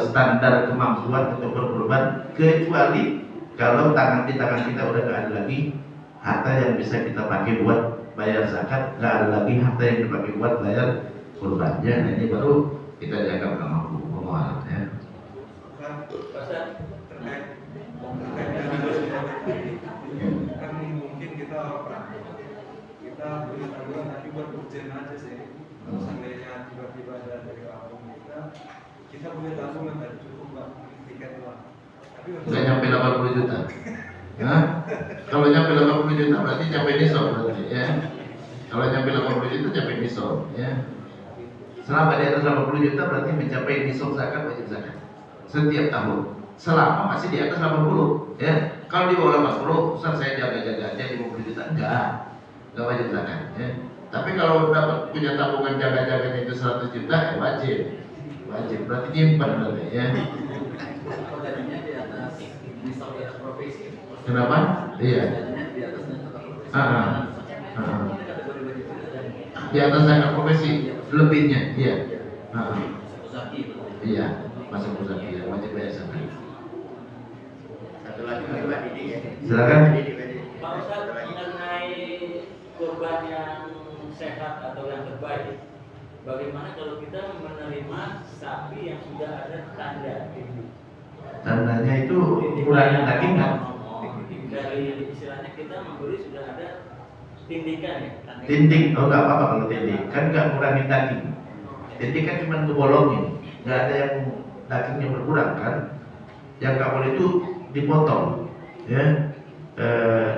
B: standar kemampuan untuk berkorban, kecuali kalau di tangan kita udah nggak ada lagi harta yang bisa kita pakai buat bayar zakat, nggak ada lagi harta yang dipakai buat bayar kurbannya. Nah ini baru kita dianggap nggak mampu memohon, ya.
G: Kan mungkin kita punya tabungan tapi buat urgen aja sih. Kalau seandainya tiba-tiba ada dari kampung kita punya tabungan dan cukup buat tiket doang. Tapi
B: Nggak nyampe 80 juta. Hah? Kalau nyampe 80 juta berarti nyampe nisab berarti, ya. Kalau nyampe 80 juta nyampe nisab, ya. Selama di atas 80 juta berarti mencapai nisab zakat wajib zakat setiap tahun. Selama masih di atas 80, ya. Kalau di bawah 80, Ustaz saya jaga-jaga aja 50 juta, enggak wajib zakat, ya. Tapi kalau dapat punya tabungan jaga-jaganya itu 100 juta, ya wajib. Berarti nyimpan berarti, ya.
C: Jadinya di atas misal di atas profesi.
B: Kenapa? Iya.
C: Jadinya di atas profesi.
B: Di atas zakat profesi lebihnya, iya.
C: Uzaki.
B: Iya, masuk uzaki, ya. Wajib bayar zakat.
A: Satu lagi Pak Didi ya.
B: Silakan.
E: Pak Ustadz, mengenai korban yang sehat atau yang terbaik, bagaimana kalau kita menerima sapi yang sudah ada tanda?
B: Tandanya itu kurang daging nggak?
E: Dari istilahnya kita membeli sudah ada tindikan ya?
B: Tindik, oh nggak apa-apa kalau tindik, kan nggak ngurangin daging. Tindik kan cuma ngebolongin, nggak ada yang dagingnya berkurang kan? Yang nggak boleh itu dipotong, ya.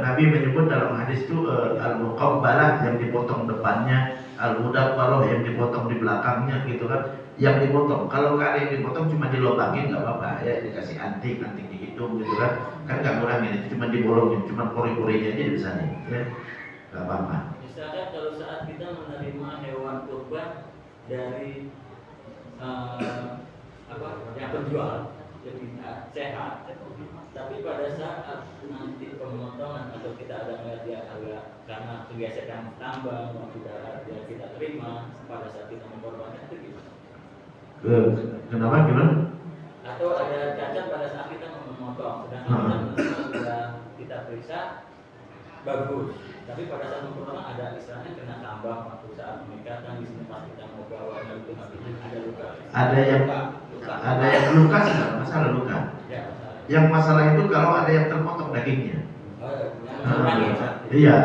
B: Nabi menyebut dalam hadis itu al-muqabbalah yang dipotong depannya, al-mudabbarah yang dipotong di belakangnya gitu kan. Yang dipotong, kalau nggak ada yang dipotong cuma dilobangin nggak apa-apa ya, dikasih anting di hidung gitu kan nggak ngurangin, itu cuma dibolongin, cuma pori-porinya aja dibesarin ya, nggak apa-apa.
E: Misalkan kalau saat kita menerima hewan kurban dari yang penjual yang kita sehat, tapi pada saat nanti pemotongan atau kita ada melihat dia agak karena kebiasaan tambang tidak kita terima pada saat kita mengorbankan itu gimana?
B: Kenapa gimana?
E: Atau ada cacat pada saat kita memotong, sedangkan sudah kita periksa bagus, tapi pada saat memotong ada istilahnya kena tambang waktu saat meningkatkan di sini pas kita mau bawa itu ada luka.
B: Ada yang luka sih, masalah luka.
E: Ya,
B: Yang masalah itu kalau ada yang terpotong dagingnya. Iya,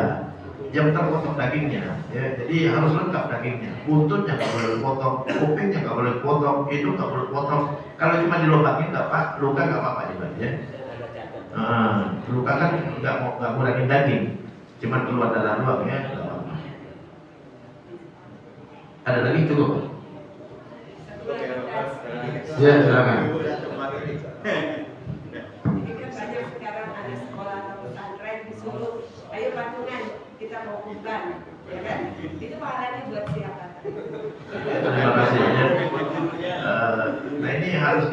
B: yang terpotong dagingnya. Ya, jadi harus lengkap dagingnya. Buntutnya nggak boleh dipotong, kupingnya nggak boleh dipotong, hidung nggak boleh dipotong. Kalau cuma dilobangin nggak apa, luka nggak apa-apa juga ya. Luka kan nggak ngurangin daging, cuma keluar darah doang ya. Nggak apa-apa. Ada lagi cukup? Ya silakan.
H: Ini kan banyak sekarang ada sekolah atau pesantren disuruh, ayo patungan kita mau kurban, ya kan? Itu pahalanya buat siapa?
B: Terima kasih ya. Nah ini harus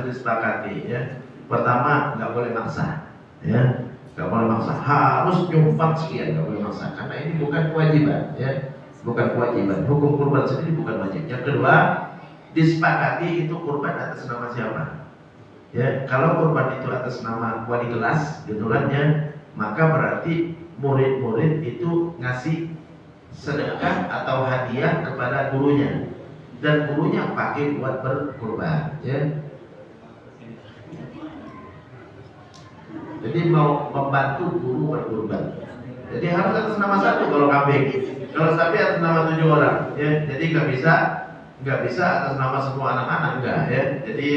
B: disepakati ya. Pertama nggak boleh maksa, ya nggak boleh maksa harus nyumbang sekian, nggak boleh maksa karena ini bukan kewajiban, ya bukan kewajiban. Hukum kurban sendiri bukan wajib. Yang kedua disepakati itu kurban atas nama siapa. Ya, kalau kurban itu atas nama wali kelas, gitu kan ya, maka berarti murid-murid itu ngasih sedekah atau hadiah kepada gurunya dan gurunya pakai buat berkurban, ya. Jadi mau membantu guru berkurban. Jadi harus atas nama satu kalau kambing. Kalau sapi atas nama 7 orang, ya. Jadi nggak bisa atas nama semua anak-anak, enggak ya. Jadi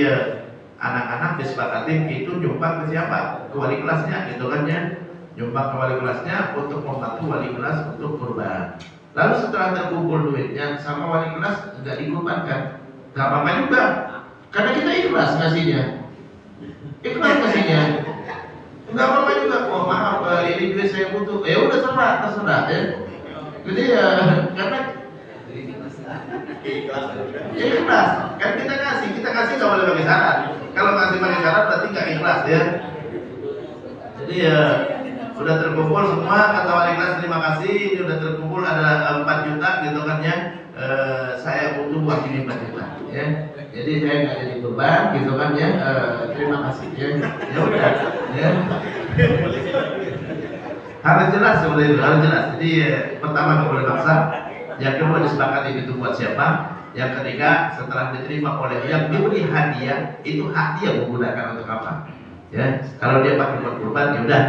B: anak-anak disepakatin itu nyumbang ke siapa? Ke wali kelasnya, gitu kan ya. Nyumbang ke wali kelasnya untuk membantu wali kelas untuk kurban. Lalu setelah terkumpul duitnya sama wali kelas nggak dikurbankan, nggak apa-apa juga, karena kita ikhlas ngasihnya, nggak apa-apa juga. Oh maaf, ini duit saya butuh, ya udah terserah ya. Jadi karena ikhlas, kan kita kasih nggak boleh pakai syarat. Kalau kasih pakai syarat berarti nggak ikhlas ya. Jadi sudah terkumpul semua, kata wali kelas terima kasih, ini sudah terkumpul ada 4 juta gitu kan ya. Saya butuh uang ini 4 juta ya. Jadi saya nggak jadi kurban gitu kan ya. Terima kasih ya. Ya udah ya. Harus jelas seperti itu, harus jelas. Jadi pertama nggak boleh maksa, yang kedua disepakati itu buat siapa, yang ketiga setelah diterima oleh yang diberi hadiah itu hak dia menggunakan untuk apa. Ya, kalau dia pakai buat kurban ya udah,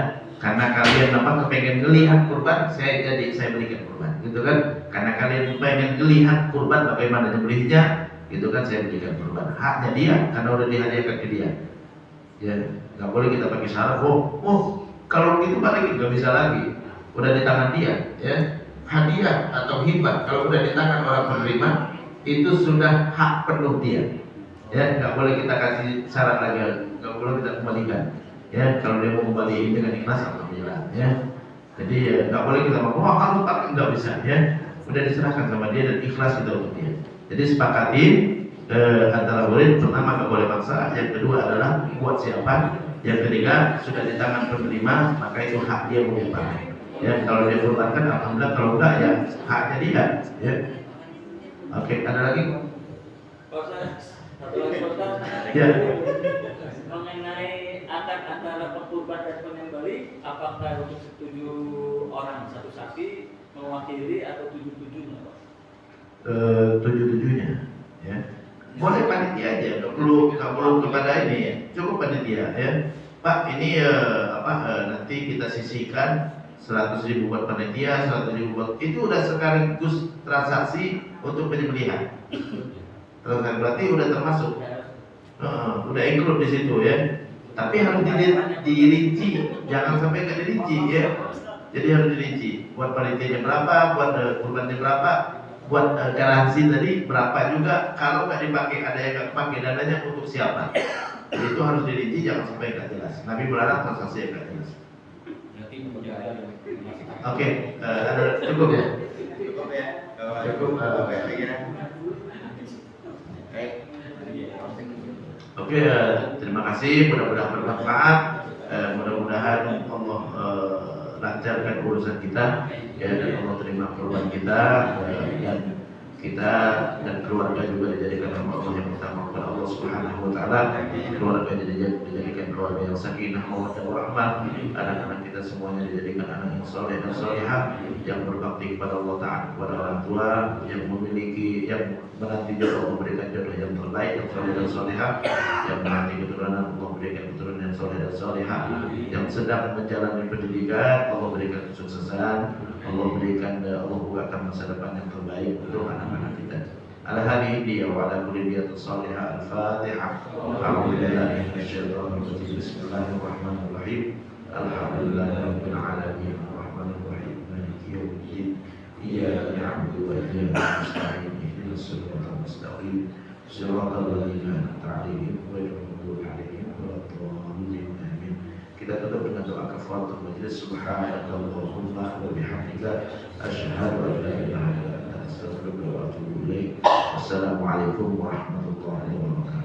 B: karena kalian kepengen ngelihat kurban, saya berikan kurban, gitu kan? Karena kalian pengen ngelihat kurban bagaimana nyembelihnya, gitu kan? Saya berikan kurban. Haknya dia, karena udah dihadiahkan ke dia. Ya, nggak boleh kita pakai syarat. Oh, kalau gitu balik nggak bisa lagi. Udah di tangan dia, ya. Hadiah atau hibah kalau udah di tangan orang penerima itu sudah hak penuh dia. Ya, nggak boleh kita kasih syarat lagi. Nggak boleh kita kembalikan, ya kalau dia mau kembali dengan ikhlas alhamdulillah, ya. Jadi nggak boleh kita ngomong harus pakai, nggak bisa, ya. Udah diserahkan sama dia dan ikhlas kita untuk dia. Jadi sepakatin antara murid, pertama nggak boleh maksa, yang kedua adalah buat siapa, yang ketiga sudah di tangan penerima maka itu hak dia menyumbang. Ya kalau dia kurbankan alhamdulillah, kalau enggak ya haknya dia, ya. Oke, ada lagi? Ya.
E: Mengenai akad antara pekurban dan penyembelih, apakah untuk 7 orang satu sapi mewakili atau 7-7-nya, Pak?
B: 7-7-nya, ya. Boleh panitia aja, nggak perlu kepada ini, ya. Cukup panitia, ya. Pak, ini nanti kita sisihkan 100.000 buat panitia, 100.000 buat itu udah sekaligus transaksi untuk penyembelihan. Berarti udah termasuk. Udah include di situ ya. Tapi harus dirinci, jangan sampai nggak dirinci ya. Jadi harus dirinci. Buat panitianya berapa, buat kurbannya berapa, buat garansi tadi berapa juga. Kalau nggak dipakai, ada yang nggak pakai, dananya untuk siapa? Jadi itu harus dirinci, jangan sampai nggak jelas. Nabi melarang transaksi yang nggak jelas. Oke, ada cukup ya?
A: Cukup ya. Cukup lagi ya.
B: Oke, terima kasih. Mudah-mudahan bermanfaat. Mudah-mudahan Allah lancarkan urusan kita, ya, dan Allah terima korban kita, dan kita dan keluarga juga dijadikan hamba Allah yang pertama kepada Allah Subhanahu Wa Taala. Keluarga dijadikan keluarga yang sakinah, mawaddah warahmah. Anak-anak kita semuanya dijadikan anak yang soleh dan solehah, yang berbakti kepada Allah Taala, kepada orang tua, yang memiliki, yang menanti jodoh, memberikan jodoh yang terbaik, yang soleh dan solehah, yang menanti keturunan, Allah berikan keturunan yang soleh dan solehah, yang sedang menjalani pendidikan, Allah berikan kesuksesan, Allah berikan, Allah bukakan masa depan yang terbaik untuk anak-anak kita. Ala hadhihi wa ala kulli niyatin salihah. Al-Fatihah. A'udzubillahi minasyaitonir rajim. Bismillahirrahmanirrahim. Alhamdulillahirabbil alamin. Arrahmanir rahim. Maliki yaumiddin. Iyyaka na'budu wa iyyaka nasta'in. Ihdinas siratal mustaqim. Siratal ladzina an'amta 'alaihim ghairil maghdubi 'alaihim waladdallin. Amin. Kita tutup dengan doa kafaratul majelis. Subhanakallahumma wa bihamdika asyhadu an la ilaha illa anta astaghfiruka wa atubu ilaik. Wassalamualaikum warahmatullahi wabarakatuh.